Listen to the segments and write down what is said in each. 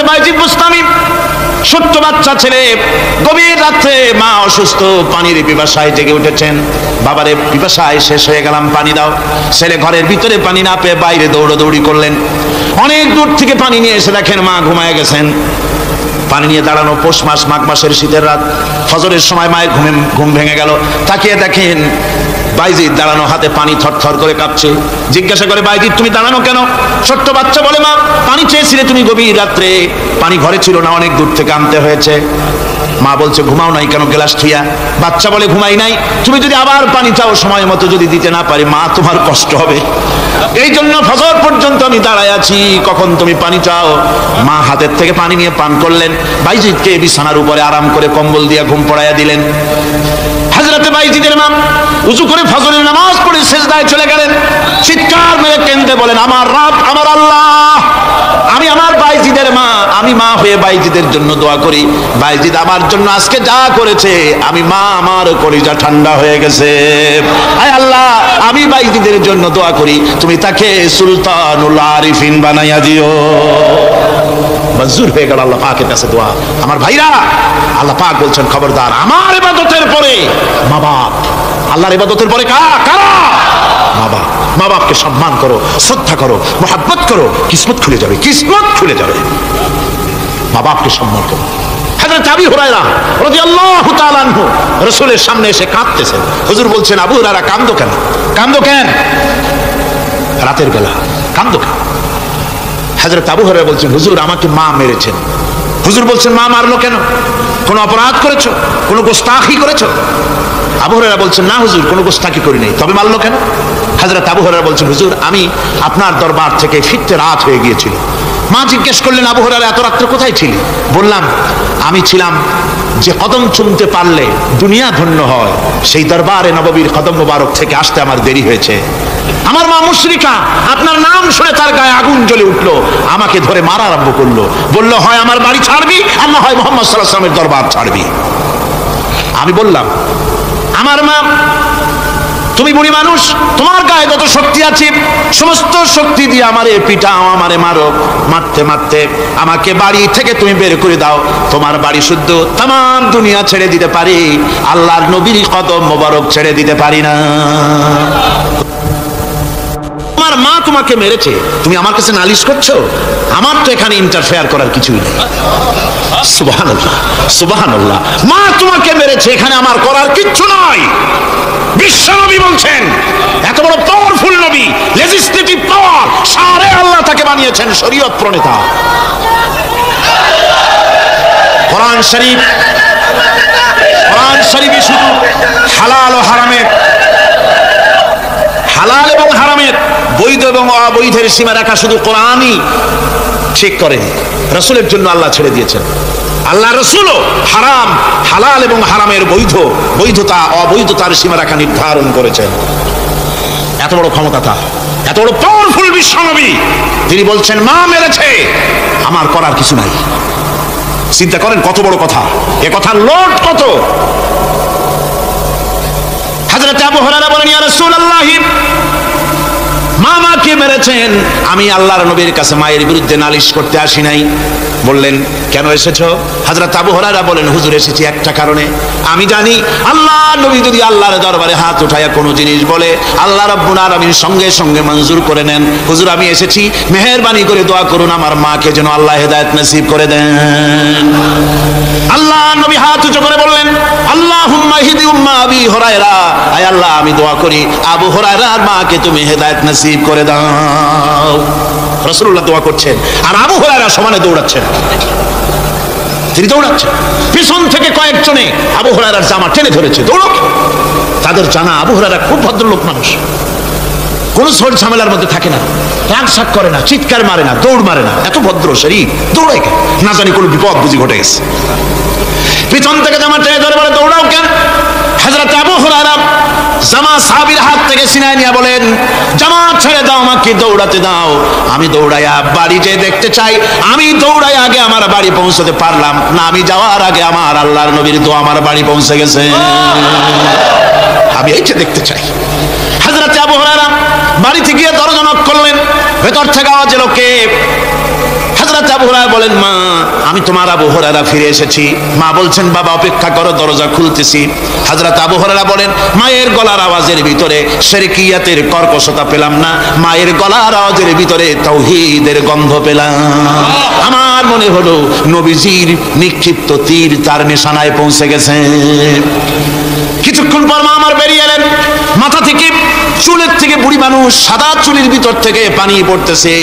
বাইজিদ বুস্তামি, ছোট্ট বাচ্চা ছেলে, গভীর রাত্রে মা অসুস্থ, পানির পিপাসায় জেগে উঠেছেন। বাবারে পিপাসায় শেষ হয়ে গেলাম, পানি দাও। ছেলে ঘরের ভিতরে পানি না পেয়ে বাইরে দৌড়াদৌড়ি করলেন। অনেক দূর থেকে পানি নিয়ে এসে দেখেন মা ঘুমায় গেছেন। পানি নিয়ে দাঁড়ানো, পৌষ মাস, মাঘ মাসের শীতের রাত, ফজরের সময় মায়ের ঘুম ভেঙে গেল। তাকিয়ে দেখেন বাইজিদ দাঁড়ানো, হাতে পানি থরথর করে কাঁপছে। জিজ্ঞাসা করে, বাইজিদ তুমি দাঁড়ানো কেন? ছোট্ট বাচ্চা বলে, মা পানি চেয়েছিলে তুমি গভীর রাত্রে, পানি ঘরে ছিল না, অনেক দূর থেকে আনতে হয়েছে। মা বলছে, ঘুমাও নাই কেন গ্লাস থুইয়া? বাচ্চা বলে, ঘুমাই নাই, তুমি যদি আবার পানি চাও সময় মতো যদি দিতে না পারি মা তোমার কষ্ট হবে, এই জন্য ফজর পর্যন্ত আমি দাঁড়ায় আছি, কখন তুমি পানি চাও। মা হাতের থেকে পানি নিয়ে পান করলেন। বাইজিদকে বিছানার উপরে আরাম করে কম্বল দিয়ে ঘুম পড়াইয়া দিলেন। হযরতে বাইজিদের মা উযু করে ফজরের নামাজ পড়ে সিজদায় চলে গেলেন। চিৎকার মেরে কেঁদে বলেন, আমার রব, আমার আল্লাহ, আমি আমার বাইজিদের মা, আমি মা হয়ে বাইজিদের জন্য দোয়া করি। বাইজিদ আমার জন্য আজকে যা করেছে, আমি মা, আমার কলিজা ঠান্ডা হয়ে গেছে। আয় আল্লাহ, আমি বাইজিদের জন্য দোয়া করি, তুমি তাকে সুলতানুল আরিফিন বানাইয়া দিও। মঞ্জুর হয়ে গেল আল্লাহ পাকের কাছে দোয়া। আমার ভাইরা, আল্লাহ পাক বলছেন, খবরদার, আমার ইবাদতের পরে মা বাপ, আল্লাহর ইবাদতের পরে কারা? মা বাপ। মা বাপকে সম্মান করো, শ্রদ্ধা করো, মোহাব্বত করো, কিসমত খুলে যাবে, কিসমত খুলে যাবে। মা বাপকে সম্মান করো। হযরত আবু হুরায়রা রাদিয়াল্লাহু তাআলা আনহু রাসূলের সামনে এসে কাঁদতেছেন। হুজুর বলছেন, আবু হুরায়রা কাঁদো কেন? কাঁদো কেন? রাতের বেলা কাঁদো কেন? হযরত আবু হুরায়রা বলছেন, হুজুর আমাকে মা মেরেছেন। হুজুর বলছেন, মা মারলো কেন? কোনো অপরাধ করেছো? কোনো গোস্তাখি করেছো? আবু হুরায়রা বলছেন, না হুজুর, কোনো গোস্তাখি করি নাই, তবে মারলো কেন? হযরত আবু হুরায়রা বলছেন, হুজুর আমি আপনার দরবার থেকে ফিরতে রাত হয়ে গিয়েছিল। মা জিজ্ঞেস করলেন, আবু হুরায়রা এত রাত্রে কোথায় ছিলি? বললাম, আমি ছিলাম যে কদম চুমতে পারলে দুনিয়া ধন্য হয়, সেই দরবারে নববীর কদম মোবারক থেকে আসতে আমার দেরি হয়েছে। আমার মা মুশরিকা, আপনার নাম শুনে তার গায়ে আগুন জ্বলে উঠলো, আমাকে ধরে মারা আরম্ভ করলো। বলল, হয় আমার বাড়ি ছাড়বি, আর না হয় মুহাম্মদ সাল্লাল্লাহু আলাইহি ওয়াসাল্লামের দরবার ছাড়বি। আমি বললাম, আমার মা, তুমি বুড়ি মানুষ, তোমার গায়ে যত শক্তি আছে সমস্ত শক্তি দিয়ে আমারে পিটাও, আমারে মারো, মারতে মারতে আমাকে বাড়ি থেকে তুমি বের করে দাও। তোমার বাড়ি শুদ্ধ, তাম দুনিয়া ছেড়ে দিতে পারি, আল্লাহর নবীর কদম মোবারক ছেড়ে দিতে পারি না। তোমার মা তোমাকে মেরেছে, তুমি আমার কাছে নালিশ করছো? আমার তো এখানে ইন্টারফেয়ার করার কিছুই নেই। সুবহানাল্লাহ, সুবহানাল্লাহ। মা তোমাকে মেরেছে, এখানে আমার করার কিচ্ছু নাই। বিশ্বনবী বলছেন, এত বড় পাওয়ারফুল নবী, লেজিসলেটিভ পাওয়ার, সারে আল্লাহ তাকে বানিয়েছেন শরীয়ত প্রণেতা। কোরআন শরীফ, কোরআন শরীফে শুধু হালাল ও হারামের, হালাল এবং হারামের, বৈধ এবং অবৈধের সীমা রেখা শুধু কোরআনই ঠিক করেনি, রাসূলের জন্য আল্লাহ ছেড়ে দিয়েছেন। আল্লাহ রাসূলও হারাম, হালাল এবং হারামের বৈধতা অবৈধতার সীমারেখা নির্ধারণ করেছেন। এত বড় ক্ষমতা তার, এত বড় পাওয়ারফুল বিশ্বনবী, তিনি বলছেন, মা মেরেছে, আমার করার কিছু নাই। চিন্তা করেন কত বড় কথা, এ কথার লোড কত। হযরত আবু হুরায়রা বলেন, ইয়া রাসূলুল্লাহ, মামাকে মেরেছেন, আমি আল্লাহর নবীর কাছে মায়ের বিরুদ্ধে নালিশ করতে আসি নাই। বললেন, কেন এসেছো? হযরত আবু হুরায়রা বলেন, হুজুর এসেছি একটা কারণে, আমি জানি আল্লাহ নবী যদি আল্লাহর দরবারে হাত উঠায়া কোনো জিনিস বলে, আল্লাহ রাব্বুল আলামিন সঙ্গে সঙ্গে মঞ্জুর করে নেন। হুজুর আমি এসেছি, মেহেরবানি করে দোয়া করুন আমার মাকে যেন আল্লাহ হেদায়েত নসিব করে দেন। আল্লাহ নবী হাত উঁচু করে বললেন, আল্লাহুম্মা হিদি উম্মা আবি হুরায়রা, আয় আল্লাহ আমি দোয়া করি আবু হুরায়রার মাকে তুমি হেদায়েত নসিব করে দাও। রাসূলুল্লাহ দোয়া করছেন, আর আবু হুরায়রা সমানে দৌড়াচ্ছেন। তিনি দৌড়াচ্ছেন, পিছন থেকে কয়েকজনে আবু হুরায়রার জামা টেনে ধরেছে, দৌড়ো। তাদের জানা আবু হুরায়রা খুব ভদ্রলোক মানুষ, কোন ঝড় ঝামেলার মধ্যে থাকে না, রাগ শাক করে না, চিৎকার মারে না, দৌড় মারে না, এত ভদ্র শরীর, দৌড়ায় কেন? না জানি কোনো বিপদ বুঝি ঘটে গেছে। পিছন থেকে জামা টেনে ধরে বলে, দৌড়াও কেন? হযরত আবু হুরায়রা জামা সাহাবীর হাত থেকে ছিনায় নিয়ে বলেন, জামা ছেড়ে দাও, আমাকে দৌড়াতে দাও, আমি দৌড়াইয়া বাড়ি যেয়ে দেখতে চাই, আমি দৌড়াই আগে আমার বাড়ি পৌঁছতে পারলাম না, আমি যাওয়ার আগে আমার আল্লাহর নবীর দোয়া আমার বাড়ি পৌঁছে গেছে, আমি এইটা দেখতে চাই। হযরত আবু হুরায়রা বাড়িতে গিয়ে দরজা নক করলেন, ভেতর থেকে আওয়াজ এলো, কে? হযরত আবু হুরায়রা বলেন, মা আমি তোমার আবু হুরায়রা ফিরে এসেছি। মা বলছেন, বাবা অপেক্ষা করো, দরজা খুলতেছি। হযরত আবু হুরায়রা বলেন, মায়ের গলার আওয়াজের ভিতরে শিরকিয়াতের কর্কশতা পেলাম না, মায়ের গলার আওয়াজের ভিতরে তাওহীদের গন্ধ পেলাম। আমার মনে হলো নবীজির নিক্ষিপ্ত তীর তার নিশানায় পৌঁছে গেছে। কিছুক্ষণ পর মা আমার বেরিয়ে এলেন, মাথা থেকে চুলের থেকে বুড়ি মানুষ, সাদা চুলের ভিতর থেকে পানি পড়তেছে।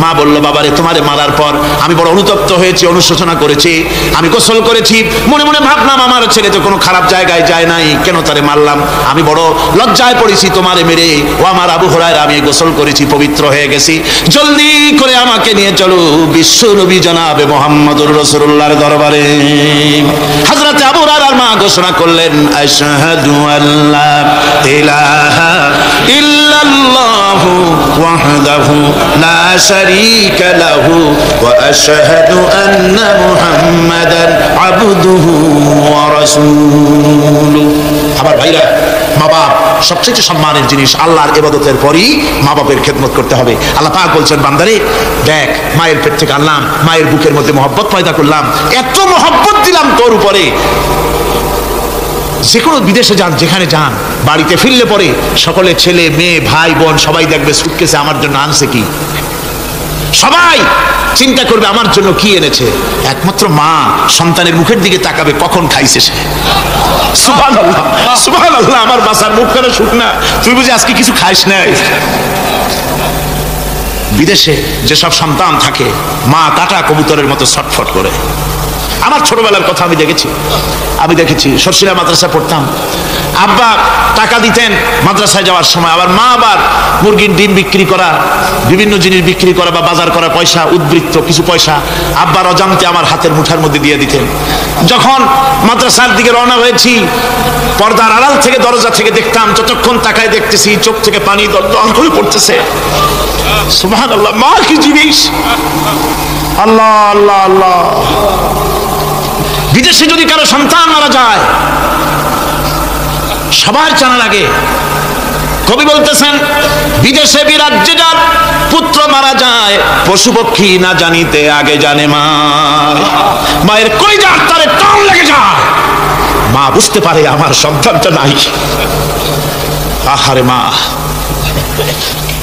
মা বলল, বাবারে তোমারে মারার পর আমি বড় অনুতপ্ত হয়েছি, অনুশোচনা করেছি, আমি গোসল করেছি, মনে মনে ভাবলাম আমার ছেলে তো কোনো খারাপ জায়গায় যায় নাই, কেন তারে মারলাম, আমি বড় লজ্জায় পড়েছি তোমারে মেরে। ও আমার আবু হুরায়রা, আমি গোসল করেছি, পবিত্র হয়ে গেছি, জলদি করে আমাকে নিয়ে চলো বিশ্ব নবী জনাবে মুহাম্মদুর রাসূলুল্লাহর দরবারে। হযরত আবু হুরায়রার মা ঘোষণা করলেন, আশহাদু আল্লা ইলাহা ইল্লাল্লাহু ওয়াহদাহু লা শারীকা লাহু ওয়া আশহাদু আন্না মুহাম্মাদান আবদুহু ওয়া রাসূলুহু। আমার ভাইরা, মা বাপ সবচেয়ে সম্মানের জিনিস। আল্লাহর ইবাদতের পরই মা বাপের খেদমত করতে হবে। আল্লাহ পাক বলছেন, বান্দারে দেখ, মায়ের পেট থেকে আনলাম, মায়ের বুকের মধ্যে মহব্বত পয়দা করলাম, এত মহব্বত দিলাম তোর উপরে, যে কোনো বিদেশে যান, যেখানে যান, বাড়িতে ফিরলে পরে সকলে ছেলে মেয়ে ভাই বোন সবাই দেখবে সুটকেসে আমার জন্য আনছে কি, সবাই চিন্তা করবে আমার জন্য কি এনেছে। একমাত্র মা সন্তানের মুখের দিকে তাকাবে, কখন খাইছে সে। সুবহানাল্লাহ, সুবহানাল্লাহ, আমার বাসার মুখখানা শুকনা, তুই বুঝি আজকে কিছু খাইস নাই। বিদেশে যেসব সন্তান থাকে, মা কাটা কবুতরের মতো ছটফট করে। আমার ছোটবেলার কথা আমি দেখেছি সরসিলা মাদ্রাসা পড়তাম, আব্বা টাকা দিতেন মাদ্রাসায় যাওয়ার সময়, আবার মা আবার মুরগির ডিম বিক্রি করা, বিভিন্ন জিনিস বিক্রি করা বা বাজার করা পয়সা, উদ্বৃত্ত কিছু পয়সা আব্বার অজান্তে আমার হাতের মুঠার মধ্যে দিয়ে দিতেন। যখন মাদ্রাসার দিকে রওনা হয়েছি, পর্দার আড়াল থেকে দরজা থেকে দেখতাম, যতক্ষণ তাকায় দেখতেছি চোখ থেকে পানি দল করে পড়তেছে। সুবহানাল্লাহ, মা কি জিনিস! আল্লাহ আল্লাহ আল্লাহ। বিদেশে যদি কারো সন্তান মারা যায়, সবার জানা লাগে। কবি বলতেছেন, বিদেশে বিরাজ্যে যার পুত্র মারা যায়, পশু পক্ষী না জানিতে আগে জানে মা। মায়ের কলিজার তারে টান লেগে যায়, মা বুঝতে পারে আমার সন্তানটা নাই। আহারে মা!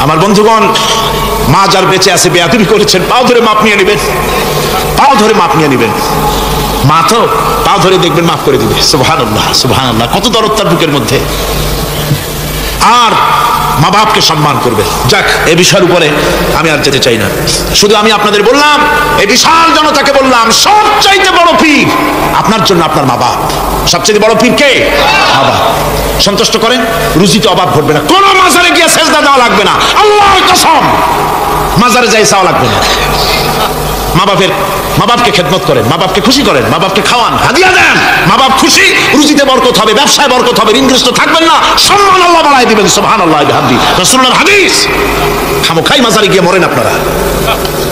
আমার বন্ধুগণ, মা যার বেঁচে আছে বেয়াদবি করেছেন, পাও ধরে মাপ নিয়ে নেবেন, পাও ধরে মাপ নিয়ে নেবেন। মা তো পাও ধরে দেখবেন মাফ করে দিবে। সুবহানাল্লাহ, সুবহানাল্লাহ, কত দরদ তার বুকের মধ্যে। আর মা বাপকে সম্মান করবে। যাক, এই বিষয়ের উপরে আমি আর যেতে চাই না, শুধু আমি আপনাদের বললাম, এই বিশাল জনতাকে বললাম, সবচাইতে বড় পীর আপনার জন্য আপনার মা বাপ। সবচেয়ে বড় পীর কে? মা বাপ। সন্তুষ্ট করেন, রুজিতে অভাব ঘটবে না, কোন মাজারে গিয়ে সেজদা দেওয়া লাগবে না, আল্লাহর কসম, মাজারে যাই চাওয়া লাগবে না। মা বাপকে খেদমত করেন, মা বাপকে খুশি করেন, মা বাপকে খাওয়ান, হাদিয়া দেন, মা বাপ খুশি, রুজিতে বরকত হবে, ব্যবসায় বরকত হবে, ঋণগ্রস্ত থাকবেন না, সম্মান আল্লাহ বাড়ায় দিবেন। সুবহানাল্লাহ বিহামদি, রাসূলুল্লাহর হাদিস। খামোখাই মাজারে গিয়ে মরেন আপনারা।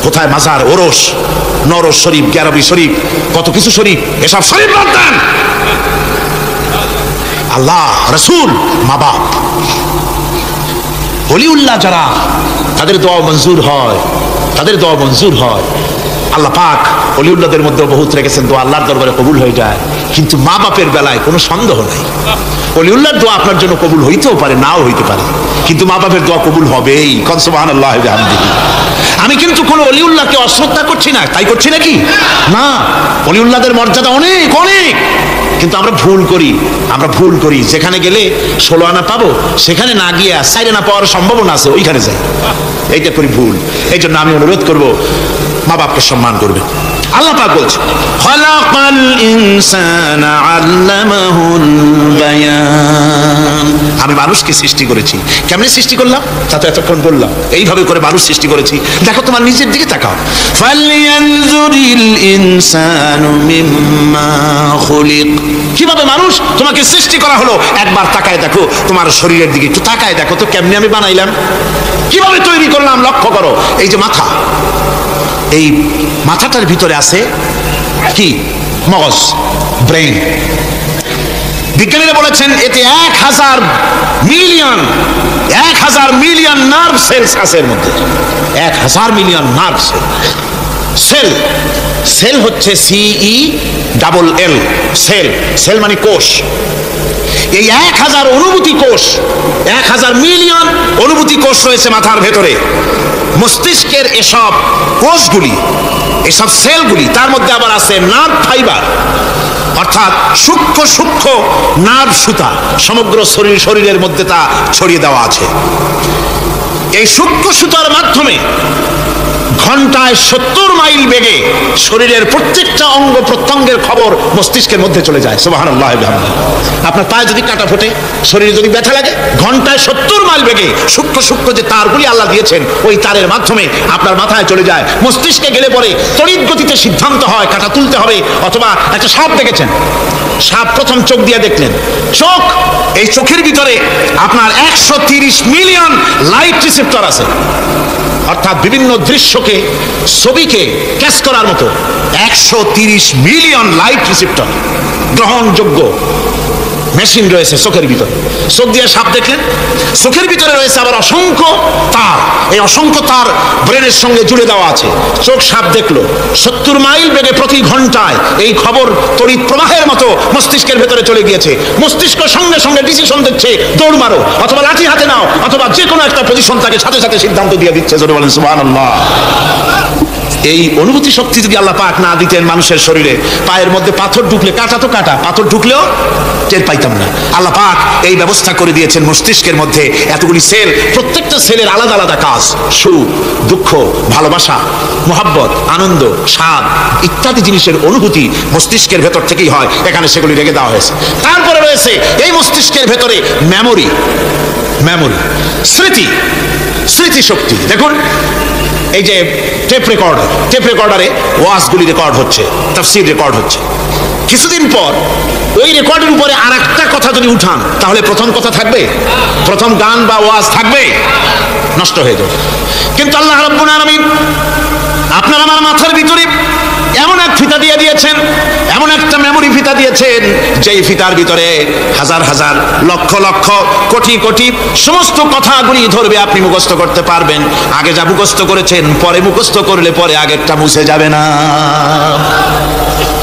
কোথায় মাজার, ওরস, নরস শরীফ, গ্যারবি শরীফ, কত কিছু শরীফ, এসব শরীফ বাদ দেন। আল্লাহ, রাসূল, মা বাপ, ওলিউল্লাহ যারা, তাদের দোয়া মঞ্জুর হয়, তাদের দোয়া মঞ্জুর হয়। আল্লাহ পাক ওলিউল্লাহদের মধ্যে বহুত রেখেছেন, দোয়া আল্লাহর দরবারে কবুল হয়ে যায়। কিন্তু মা বাপের বেলায় কোনো সন্দেহ নাই, ওলিউল্লাহর দোয়া আপনার জন্য কবুল হইতেও পারে, নাও হইতে পারে, কিন্তু মা বাপের দোয়া কবুল হবেই। কোন সুবহানাল্লাহ বিহামদিহি। আমি কিন্তু কোনো ওলিউল্লাহকে অশ্রদ্ধা করছি না, তাই করছি নাকি? না, ওলিউল্লাহদের মর্যাদা অনেক অনেক, কিন্তু আমরা ভুল করি। যেখানে গেলে 16 আনা পাবো, সেখানে না গিয়ে 4 আনা পাওয়ার সম্ভাবনা আছে, ওইখানে যাই, এইটা করি ভুল। এই জন্য আমি অনুরোধ করব, মা বাপকে সম্মান করবে। আল্লাহ পাক বলছেন, খালাকাল ইনসানা আল্লামাহুল বায়ান। আমি মানুষকে সৃষ্টি করেছি। কেমনে সৃষ্টি করলাম তা তো এতক্ষণ বললাম। এইভাবে করে মানুষ সৃষ্টি করেছি। দেখো তোমার নিজের দিকে তাকাও। ফালইয়ানজুরিল ইনসানু মিম্মা খুলিক। কিভাবে মানুষ তোমাকে সৃষ্টি করা হলো, একবার তাকায় দেখো, তোমার শরীরের দিকে একটু তাকায় দেখো তো, কেমনে আমি বানাইলাম, কিভাবে তৈরি করলাম, লক্ষ্য করো। এই যে মাথা, এই মাথাটার ভিতরে আছে কি? মগজ, ব্রেন। বিজ্ঞানীরা বলেছেন এতে 1000 মিলিয়ন নার্ভ সেলস আছে এর মধ্যে, 1000 million nerve cell. Cell, cell হচ্ছে CELL, সেল, সেল মানে কোষ। এই 1000 অনুভূতি কোষ, 1000 মিলিয়ন অনুভূতি কোষ রয়েছে মাথার ভেতরে। মস্তিষ্কের এসব কোষগুলি, এসব সেলগুলি, তার মধ্যে আবার আছে নার্ভ ফাইবার, অর্থাৎ সূক্ষ্ম সূক্ষ্ম নার্ভ সুতা সমগ্র শরীরের মধ্যে তা ছড়িয়ে দেওয়া আছে। এই সূক্ষ্ম সুতার মাধ্যমে ঘন্টায় 70 মাইল বেগে শরীরের প্রত্যেকটা অঙ্গ প্রত্যঙ্গের খবর মস্তিষ্কের মধ্যে চলে যায়। সুবহানাল্লাহ। আপনার পায়ে যদি কাটা ফোটে, শরীরে যদি ব্যথা লাগে, ঘন্টায় 70 মাইল বেগে সূক্ষ্ম সূক্ষ্ম যে তারগুলি আল্লাহ দিয়েছেন, ওই তারের মাধ্যমে আপনার মাথায় চলে যায়। মস্তিষ্কে গেলে পরে তড়িৎ গতিতে সিদ্ধান্ত হয় কাটা তুলতে হবে। অথবা একটা সাপ দেখেছেন, সাপ প্রথম চোখ দিয়ে দেখলেন, চোখ, এই চোখের ভিতরে আপনার 130 মিলিয়ন লাইট রিসেপ্টর আছে, অর্থাৎ বিভিন্ন দৃশ্যকে, ছবিকে ক্যাচ করার মতো 130 মিলিয়ন লাইট রিসেপ্টর গ্রহণযোগ্য মেশিন রয়েছে চোখের ভিতরে। চোখ দিয়ে সাপ দেখলেন, চোখের ভিতরে রয়েছে আবার অসংখ্য তার, এই অসংখ্য তার ব্রেনের সঙ্গে জুড়ে দেওয়া আছে। চোখ সাপ দেখলো, 70 মাইল বেগে প্রতি ঘন্টায় এই খবর তড়িৎ প্রবাহের মতো মস্তিষ্কের ভেতরে চলে গিয়েছে। মস্তিষ্ক সঙ্গে সঙ্গে ডিসিশন দিচ্ছে, দৌড় মারো, অথবা লাঠি হাতে নাও, অথবা যে কোনো একটা পজিশন তাকে সাথে সাথে সিদ্ধান্ত দিয়ে দিচ্ছে। জোরে বলেন সুবহানাল্লাহ। এই অনুভূতি শক্তি যদি আল্লাহ পাক না দিতেন মানুষের শরীরে, পায়ের মধ্যে পাথর ঢুকলে, কাটা তো কাটা, পাথর ঢুকলেও টের পাইতাম না। আল্লাহ পাক এই ব্যবস্থা করে দিয়েছেন মস্তিষ্কের মধ্যে এতগুলি সেল, প্রত্যেকটা সেলের আলাদা আলাদা কাজ। সুখ, দুঃখ, ভালোবাসা, মোহাব্বত, আনন্দ, স্বাদ ইত্যাদি জিনিসের অনুভূতি মস্তিষ্কের ভেতর থেকেই হয়, এখানে সেগুলি রেখে দেওয়া হয়েছে। তারপরে রয়েছে এই মস্তিষ্কের ভেতরে মেমোরি, মেমোরি, স্মৃতি, স্মৃতিশক্তি। দেখুন এই যে টেপ রেকর্ডার, টেপ রেকর্ডারে ওয়াজগুলি রেকর্ড হচ্ছে, তাফসীর রেকর্ড হচ্ছে। কিছুদিন পর ওই রেকর্ডের উপরে আর একটা কথা যদি উঠান, তাহলে প্রথম কথা থাকবে? প্রথম গান বা ওয়াজ থাকবে? নষ্ট হয়ে যাবে। কিন্তু আল্লাহ রাব্বুল আলামিন আপনার আমার মাথার ভিতরে এমন এক ফিতা দিয়ে দিয়েছেন, এমন একটা মেমোরি ফিতা দিয়েছেন, যেই ফিতার ভিতরে হাজার হাজার, লক্ষ লক্ষ, কোটি কোটি সমস্ত কথাগুলি ধরবে, আপনি মুখস্থ করতে পারবেন। আগে যা মুখস্থ করেছেন, পরে মুখস্থ করলে পরে আগেরটা মুছে যাবে না।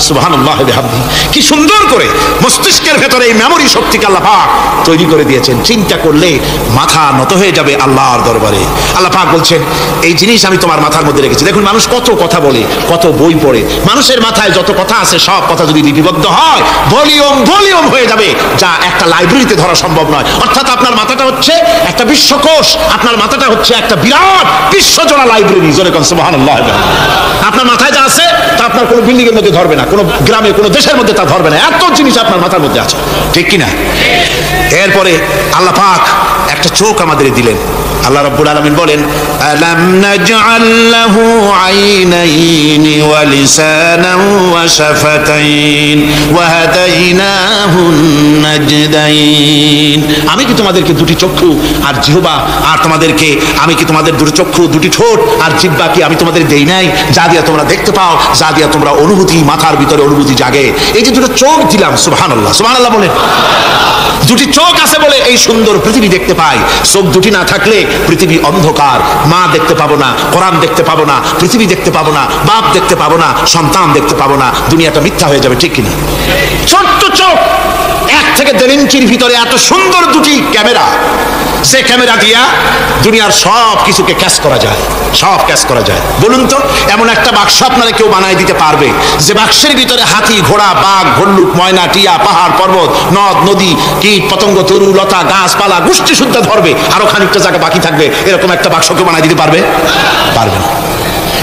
সুবহানাল্লাহ বিহামদিহি। কি সুন্দর করে মস্তিষ্কের ভেতরে এই মেমোরি শক্তিকে আল্লাহ পাক তৈরি করে দিয়েছেন। চিন্তা করলে মাথা নত হয়ে যাবে আল্লাহর দরবারে। আল্লাহ পাক বলছেন, এই জিনিস আমি তোমার মাথার মধ্যে রেখেছি। দেখুন মানুষ কত কথা বলে, কত বই পড়ে, মানুষের মাথায় যত কথা আছে সব কথা যদি লিপিবদ্ধ হয়, ভলিউম ভলিউম হয়ে যাবে, যা একটা লাইব্রেরিতে ধরা সম্ভব নয়। অর্থাৎ আপনার মাথাটা হচ্ছে একটা বিশ্বকোষ, আপনার মাথাটা হচ্ছে একটা বিরাট বিশ্বজোড়া লাইব্রেরি। জোরে কোন সুবহানাল্লাহ। আপনার মাথায় যা আছে তা আপনার কোনো বিল্ডিং এর মধ্যে ধরবে না, কোনো গ্রামে, কোনো দেশের মধ্যে তা ধরবে না, এত জিনিস আপনার মাথার মধ্যে আছে, ঠিক কিনা? এরপরে আল্লাহ পাক একটা চোখ আমাদের দিলেন। আল্লাহ রাব্বুল আলামিন বলেন, আলাম নাজআল লাহু আইনাইনি ওয়া লিসানান ওয়া শাফাতাইন ওয়া হাদাইনাহুন নাজদাইন। আমি কি তোমাদেরকে দুটি চক্ষু আর জিহ্বা, আর তোমাদেরকে আমি কি তোমাদের দুটি চক্ষু, দুটি ঠোঁট আর জিহ্বা কি আমি তোমাদের দেই নাই, যা দিয়া তোমরা দেখতে পাও, যা দিয়া তোমরা অনুভূতি, মাথার ভিতরে অনুভূতি জাগে। এই যে দুটো চোখ দিলাম, সুবহানাল্লাহ, সুবহানাল্লাহ বলেন। দুটি চোখ আছে বলে এই সুন্দর পৃথিবী দেখতে পাই। চোখ দুটি না থাকলে পৃথিবী অন্ধকার, মা দেখতে পাবো না, কোরআন দেখতে পাবো না, পৃথিবী দেখতে পাবো না, বাপ দেখতে পাবো না, সন্তান দেখতে পাবো না, দুনিয়াটা মিথ্যা হয়ে যাবে, ঠিক কিনা? ছোট্ট চোখ, 1 থেকে 1.5 ইঞ্চির ভিতরে এত সুন্দর দুটি ক্যামেরা, সে ক্যামেরা দিয়া দুনিয়ার সব কিছুকে ক্যাচ করা যায়, সব ক্যাচ করা যায়। বলুন তো, এমন একটা বাক্স আপনারা কেউ বানায় দিতে পারবে যে বাক্সের ভিতরে হাতি, ঘোড়া, বাঘ, ভল্লুক, ময়না, টিয়া, পাহাড়, পর্বত, নদ, নদী, কীট, পতঙ্গ, তরু, লতা, গাছপালা, গোষ্ঠী শুদ্ধ ধরবে, আরো খানিকটা জায়গা বাকি থাকবে, এরকম একটা বাক্স কেউ বানায় দিতে পারবে? পারবে না।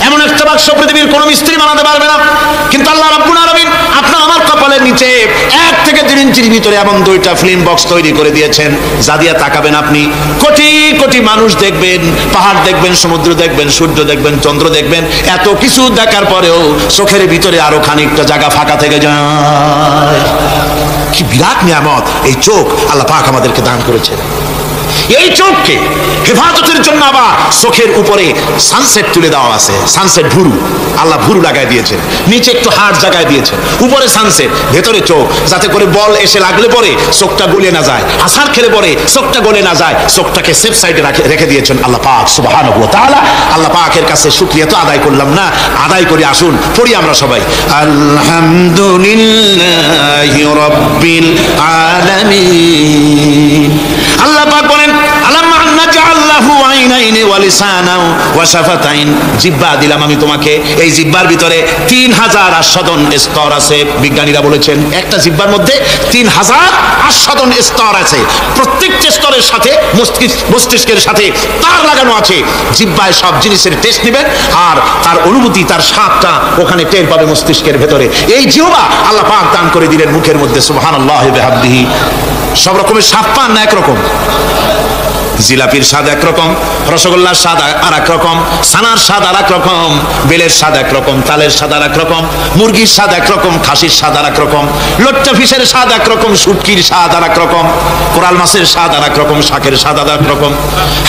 এমন একটা বাক্স পৃথিবীর কোনো মিস্ত্রি বানাতে পারবে না। কিন্তু আল্লাহ রাব্বুল আলামিন আপনার আমার কপালের নিচে 1 থেকে 2 ইঞ্চির ভিতরে এমন 2টা ফিল্ম বক্স তৈরি করে দিয়েছেন, যা দিয়ে তাকাবেন আপনি, কোটি কোটি মানুষ দেখবেন, পাহাড় দেখবেন, সমুদ্র দেখবেন, সূর্য দেখবেন, চন্দ্র দেখবেন। এত কিছু দেখার পরেও চোখের ভিতরে আরো খানিকটা জায়গা ফাঁকা থেকে যায়। কি বিরাট নিয়ামত এই চোখ আল্লাহ পাক আমাদেরকে দান করেছেন। এই চোখকে হেফাজতের জন্য আবার চোখের উপরে সানসেট তুলে দেওয়া আছে, সানসেট ভুরু, আল্লাহ ভুরু লাগাই দিয়েছেন, নিচে একটু হাড় জায়গায় দিয়েছেন, উপরে সানসেট, ভেতরে চোখ, যাতে করে বল এসে লাগলে পরে চোখটা গলে না যায়, আছাড় খেলে পরে চোখটা গলে না যায়, চোখটাকে সেফ সাইডে রেখে দিয়েছেন আল্লাহ পাক সুবহানাহু ওয়া তাআলা। আল্লাহ পাকের কাছে শুকরিয়া তো আদায় করলাম না, আদায় করি, আসুন পড়ি আমরা সবাই আলহামদুলিল্লাহি রাব্বিল আলামিন। আল্লাহ পাক বলেন আলাম নাজআল্লাহু আইনাইনি ওয়া লিসানাও ওয়া শাফাতাইন, জিহ্বা দিলাম আমি তোমাকে, এই জিহ্বার ভিতরে 3000 আস্বাদন স্তর আছে। বিজ্ঞানীরা বলেছেন একটা জিহ্বার মধ্যে 3000 আস্বাদন স্তর আছে, প্রত্যেকটা স্তরের সাথে মস্তিষ্কের সাথে তার লাগানো আছে। জিহ্বায় সব জিনিসের টেস্ট নেবেন আর তার অনুভূতি, তার স্বাদটা ওখানে টের পাবে মস্তিষ্কের ভেতরে। এই জিহ্বা আল্লাহ পাক দান করে দিলেন মুখের মধ্যে, সুবহানাল্লাহি ওয়া বিহামদিহি। সব রকমের স্বাদ পান না একরকম, জিলাপির স্বাদ একরকম, রসগোল্লার স্বাদ আর এক রকম, সানার স্বাদ আর এক রকম, বেলের স্বাদ একরকম, তালের স্বাদ আর এক রকম, মুরগির স্বাদ একরকম, খাসির স্বাদ আর এক রকম, লট্টা ফিশের স্বাদ একরকম, শুটকির স্বাদ আর এক রকম, কোরাল মাছের স্বাদ আর এক রকম, শাকের স্বাদ আর এক রকম,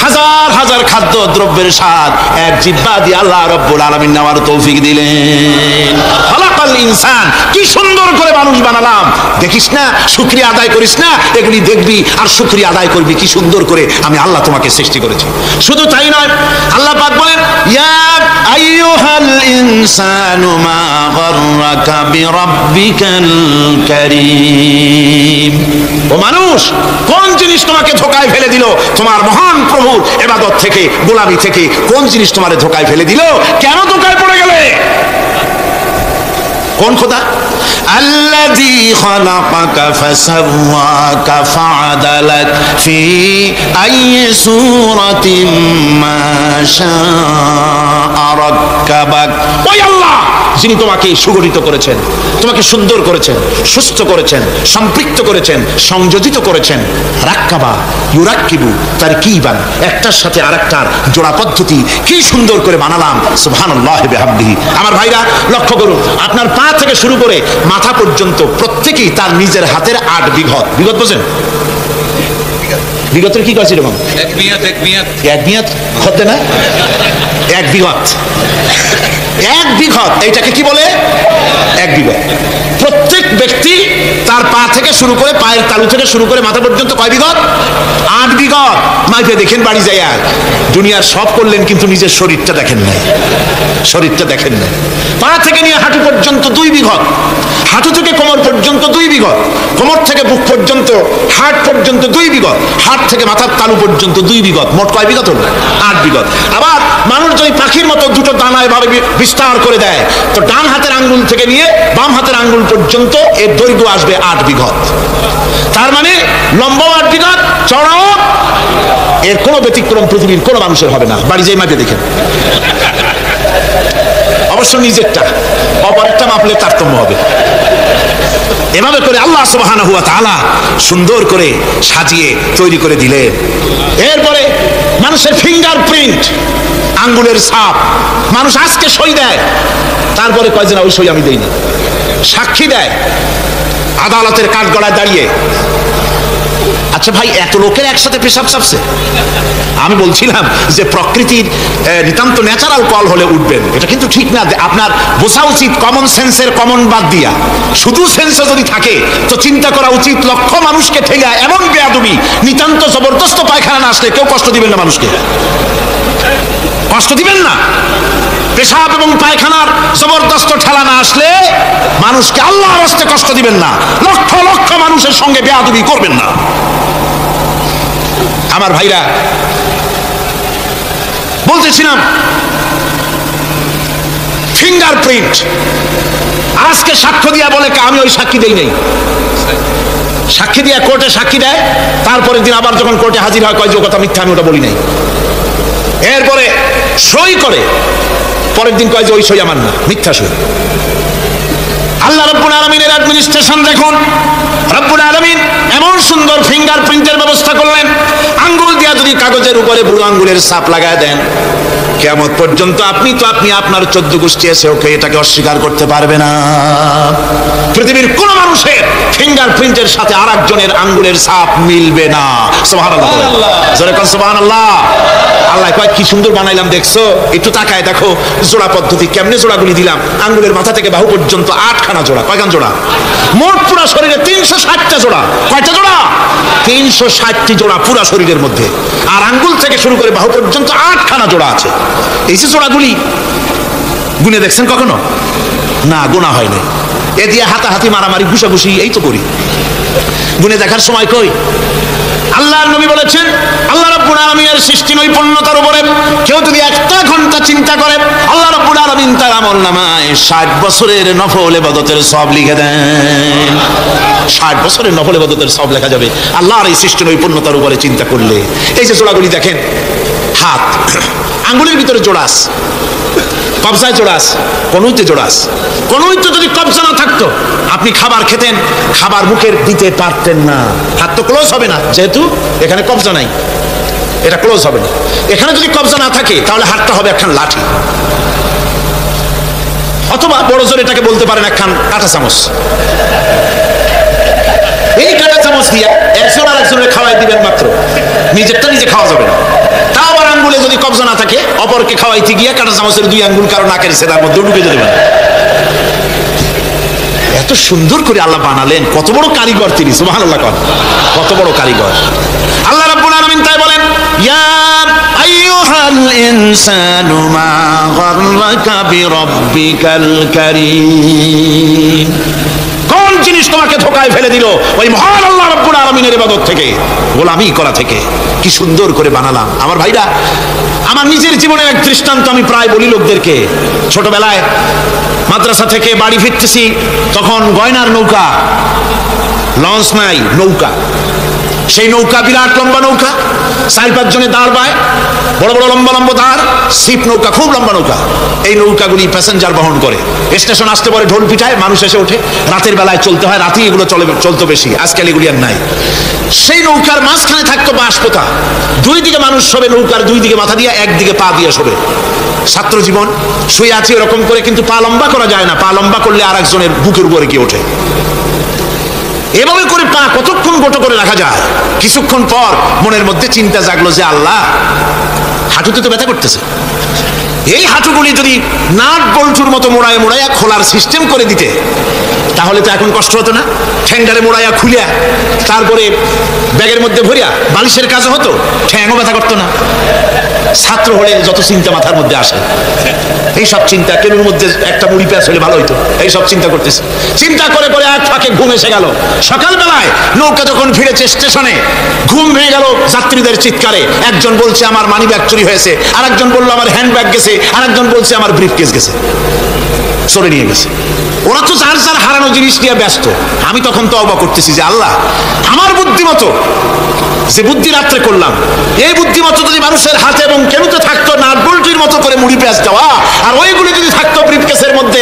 হাজার হাজার খাদ্য দ্রব্যের স্বাদ এক জিহ্বা দিয়ে আল্লাহ রব্বুল আলামিন নেওয়ার তৌফিক দিলেন। খালাকাল ইনসান, কি সুন্দর করে মানুষ বানালাম, দেখিস না, শুকরিয়া আদায় করিস না, এগুলি দেখবি আর শুকরিয়া আদায় করবি কি সুন্দর করে আমি আল্লাহ তোমাকে সৃষ্টি করেছি। শুধু তাই নয়, আল্লাহ পাক বলেন ইয়া আইয়ুহাল ইনসানু মা গাররাকা বিরাব্বিকাল কারীম, ও মানুষ, কোন জিনিস তোমাকে ধোঁকায় ফেলে দিল তোমার মহান প্রভুর ইবাদত থেকে, গোলামি থেকে, কোন জিনিস তোমারে ধোঁকায় ফেলে দিল, কেন ধোঁকায় পড়ে গেলে? কোন খোদা? আল্লাযী খালাকাকা ফাসাওয়াকা ফাআদালাক ফি আইয়ি সূরাতিন মা শাআ রাক্কাবাক। ওই আল্লাহ যিনি তোমাকে সুগঠিত করেছেন, তোমাকে সুন্দর করেছেন, সুস্থ করেছেন, সম্পৃক্ত করেছেন, সংযোজিত করেছেন। রাক্কাবা ইউরাক্কিবু তারকিবান, একটার সাথে আরেকটার জোড়া পদ্ধতি কি সুন্দর করে বানালাম, সুবহানাল্লাহি বিহামদিহি। আমার ভাইরা লক্ষ্য করুন, আপনার পা থেকে শুরু করে মাথা পর্যন্ত প্রত্যেকেই তার নিজের হাতের 8 বিঘত। বিঘত বোঝেন? বিগতের কি কাছে এরকম এক বিঘত হতে না, 1 বিঘত, 1 বিঘত, এইটাকে কি বলে? 1 বিঘত। প্রত্যেক ব্যক্তি তার পা থেকে শুরু করে, পায়ের তালু থেকে শুরু করে মাথা পর্যন্ত কয় বিঘত? 8 বিঘত। মাইপে দেখেন বাড়ি যায়, আর দুনিয়ার সব করলেন কিন্তু নিজের শরীরটা দেখেন নাই, শরীরটা দেখেন নাই। পা থেকে নিয়ে হাঁটু পর্যন্ত 2 বিঘত, হাঁটু থেকে কোমর পর্যন্ত 2 বিঘত, কোমর থেকে বুক পর্যন্ত, হাট পর্যন্ত 2 বিঘত, হাট থেকে মাথার তালু পর্যন্ত 2 বিঘত, মোট কয় বিঘত হল? 8 বিঘত। আবার মানুষ যদি পাখির মতো দুটো ডানা এভাবে বিস্তার করে দেয়, তো ডান হাতের আঙ্গুল থেকে নিয়ে বাম হাতের আঙ্গুল পর্যন্ত এর দৈর্ঘ্য আসবে 8 বিঘত। তার মানে লম্বাও 8 বিঘত, চড়াও, এর কোনো ব্যতিক্রম পৃথিবীর কোনো মানুষের হবে না। বাড়ি যেই মাপে দেখেন, অবশ্য নিজেরটা, অপরেরটা মাপলে তারতম্য হবে। এভাবে করে আল্লাহ সুবহানাহু ওয়া তাআলা সুন্দর করে সাজিয়ে তৈরি করে দিলেন। এরপরে মানুষের ফিঙ্গারপ্রিন্ট, আঙ্গুলের ছাপ, মানুষ আজকে সই দেয়, তারপরে কয় যে না ওই সই আমি দেইনি, সাক্ষী দেয় আদালতের কাঠগড়ায় দাঁড়িয়ে। আচ্ছা ভাই, এত লোকের একসাথে পেশাব চাপছে? আমি বলছিলাম যে প্রকৃতির নিতান্ত ন্যাচারাল কল হলে উঠবেন, এটা কিন্তু ঠিক না। আপনার বোঝা উচিত কমন সেন্সের কমন বাদ দিয়া, শুধু সেন্সে যদি থাকে তো চিন্তা করা উচিত লক্ষ মানুষকে ঠেলা এমন বেয়াদবি, নিতান্ত জবরদস্ত পায়খানা না আসলে কেউ কষ্ট দিবেন না, মানুষকে কষ্ট দিবেন না। পেশাব এবং পায়খানার জবরদস্ত ঠেলা না আসলে মানুষকে আল্লাহর রাস্তায় কষ্ট দিবেন না, লক্ষ লক্ষ মানুষের সঙ্গে বেয়াদবি করবেন না। আমার ভাইরা, বলতেছিলাম ফিঙ্গারপ্রিন্ট, আজকে সাক্ষ্য দিয়া বলে আমি ওই সাক্ষী দেই নাই, সাক্ষী দিয়া কোর্টে সাক্ষী দেয়, তারপরের দিন আবার যখন কোর্টে হাজির হয় কয় যে কথা মিথ্যা, আমি ওটা বলি নাই। এরপরে সই করে, পরের দিন কয় যে ওই সই আমার না, মিথ্যা সই। আল্লাহ রাব্বুল আলামিনের অ্যাডমিনিস্ট্রেশন দেখুন, রাব্বুল আলামিন এমন সুন্দর ফিঙ্গারপ্রিন্টের ব্যবস্থা করলেন। আঙ্গুল দিয়া যদি কাগজের উপরে বুড়ো আঙ্গুলের ছাপ লাগায় দেন, কিয়ামত পর্যন্ত আপনি আপনার 14 গোষ্ঠী এসে ওকে এটাকে অস্বীকার করতে পারবে না। পৃথিবীর কোন মানুষের ফিঙ্গারপ্রিন্টের সাথে আরেকজনের আঙ্গুলের ছাপ মিলবে না। সুবহানাল্লাহ, জোরে কোন সুবহানাল্লাহ। আল্লাহ কয় কি সুন্দর বানাইলাম দেখছো, একটু তাকায় দেখো জোড়া পদ্ধতি কেমনে জোড়াগুলি দিলাম। আঙ্গুলের মাথা থেকে বাহু পর্যন্ত 8খানা জোড়া। কয়খান জোড়া? মোট পুরো শরীরে 360টা জোড়া। কয়টা জোড়া? 360টি জোড়া পুরো শরীরের মধ্যে। আর আঙ্গুল থেকে শুরু করে বাহু পর্যন্ত 8খানা জোড়া আছে। এই যে জোড়াগুলি গুনে দেখছেন কখনো? না, গোনা হয় না। এ দিয়ে হাতাহাতি মারামারি ঘুষাঘুষি এই তো করি, গুনে দেখার সময় কই? আল্লাহর নবী বলেছেন আল্লাহ রাব্বুল আলামিনের সৃষ্টি নৈপুণ্যতার উপরে কেউ যদি 1টা ঘন্টা চিন্তা করে, আল্লাহ রাব্বুল আলামিন তার আমলনামায় 60 বছরের নফল ইবাদতের সওয়াব লিখে দেন। 60 বছরের নফল ইবাদতের সওয়াব লেখা যাবে আল্লাহর এই সৃষ্টি নৈপুণ্যতার উপরে চিন্তা করলে। এই যে জোড়াগুলি দেখেন, হাত আঙ্গুলের ভিতরে জোড়াস, কবজায় জোড়াস, কনুইতে জোড়াস। কনুইতে যদি কবজা না থাকতো আপনি খাবার খেতেন, খাবার মুখের দিতে পারতেন না। হাত তো ক্লোজ হবে না, যেহেতু এখানে কবজা নাই, এটা ক্লোজ হবে না। এখানে যদি কবজা না থাকে তাহলে হাতটা হবে একখান লাঠি, অথবা বড় জোর এটাকে বলতে পারেন একখান কাঁটা চামচ। এই কাঁটা চামচ দিয়ে একজন আর একজনের খাওয়াই দিবেন মাত্র, নিজেরটা নিজে খাওয়া যাবে না। তা আবার আঙ্গুলে যদি কবজা না থাকে অপরকে খাওয়াইতে গিয়ে কাঁটা চামচের 2 আঙ্গুল কারো নাকের সেদার মধ্যে ঢুকে যেতে পারে। এত সুন্দর করে আল্লাহ বানালেন, কত বড় কারিগর তিনি, সুবহানাল্লাহ। কত বড় কারিগর আল্লাহ রাব্বুল আলামিন। তাই বলেন ইয়া আইয়ুহাল ইনসানু মা গাররাকা বিরাব্বিকাল কারীম। কোন জিনিস তোমাকে ধোঁকায় ফেলে দিল? ওই মহান আল্লাহ রাব্বুল আলামিনের ইবাদত থেকে, গোলামি করা থেকে। কি সুন্দর করে বানালাম। আমার ভাইরা, আমার নিজের জীবনের এক দৃষ্টান্ত আমি প্রায় বলি লোকদেরকে। ছোটবেলায় মাদ্রাসা থেকে বাড়ি ফিরতেছি, তখন গয়নার নৌকা, লঞ্চ নাই, নৌকা। সেই নৌকা বিরাট লম্বা নৌকা, 4-5 জনে দাঁড় বায়, বড় বড় লম্বা লম্বা দাঁড়, সিপ নৌকা, খুব লম্বা নৌকা। এই নৌকাগুলি প্যাসেঞ্জার বহন করে। স্টেশন আসতে পরে ঢোল পিটায়, মানুষ এসে ওঠে। রাতের বেলায় চলতে হয়, রাতেই এগুলো চলতো বেশি, আজকাল এগুলি আর নাই। সেই নৌকার মাঝখানে থাকতো বাঁশ পোতা, 2 দিকে মানুষ শোবে, নৌকার 2 দিকে মাথা দিয়ে, 1 দিকে পা দিয়ে শোবে। ছাত্র জীবন, শুয়ে আছে এরকম করে, কিন্তু পা লম্বা করা যায় না। পা লম্বা করলে আর একজনের বুকের উপরে গিয়ে ওঠে। এভাবে করে পা কতক্ষণ গোটো করে রাখা যায়? কিছুক্ষণ পর মনের মধ্যে চিন্তা জাগলো যে আল্লাহ, হাঁটুতে তো ব্যথা করতেছে, এই হাঁটুগুলি যদি নাট বল্টুর মতো মোড়ায় মোড়াইয়া খোলার সিস্টেম করে দিতে, তাহলে তো এখন কষ্ট হতো না। ঠ্যাংটারে মোড়াইয়া খুলিয়া তারপরে ব্যাগের মধ্যে ভরিয়া বালিশের কাজ হতো, ঠ্যাংও ব্যথা করতো না। ছাত্র হলে যত চিন্তা মাথার মধ্যে আসে, এই সব চিন্তা, কেনুর মধ্যে একটা মুড়ি পেঁয়াজ হলে ভালো হইতো, এই সব চিন্তা করতেছে। চিন্তা করে করে এক ফাঁকে ঘুম এসে গেল। সকালবেলায় নৌকা যখন ফিরেছে স্টেশনে, ঘুম ভেঙে গেল যাত্রীদের চিৎকারে। একজন বলছে আমার মানি ব্যাগ চুরি হয়েছে, আর একজন বললো আমার হ্যান্ড ব্যাগ গেছে, আর একজন বলছে আমার ব্রিফকেস গেছে, চলে নিয়ে গেছে। ওরা তো যার যার হারানো জিনিস নিয়ে ব্যস্ত। আমি তখন তওবা করতেছি যে আল্লাহ, আমার বুদ্ধিমতো যে বুদ্ধি রাত্রে করলাম, এই বুদ্ধিমতো যদি মানুষের হাতে এবং কেনুতে থাকতো নাট বল্টুর মতো করে মুড়ি পেঁয়াজ দেওয়া, আর ওইগুলি যদি থাকতো ব্রিফকেসের মধ্যে,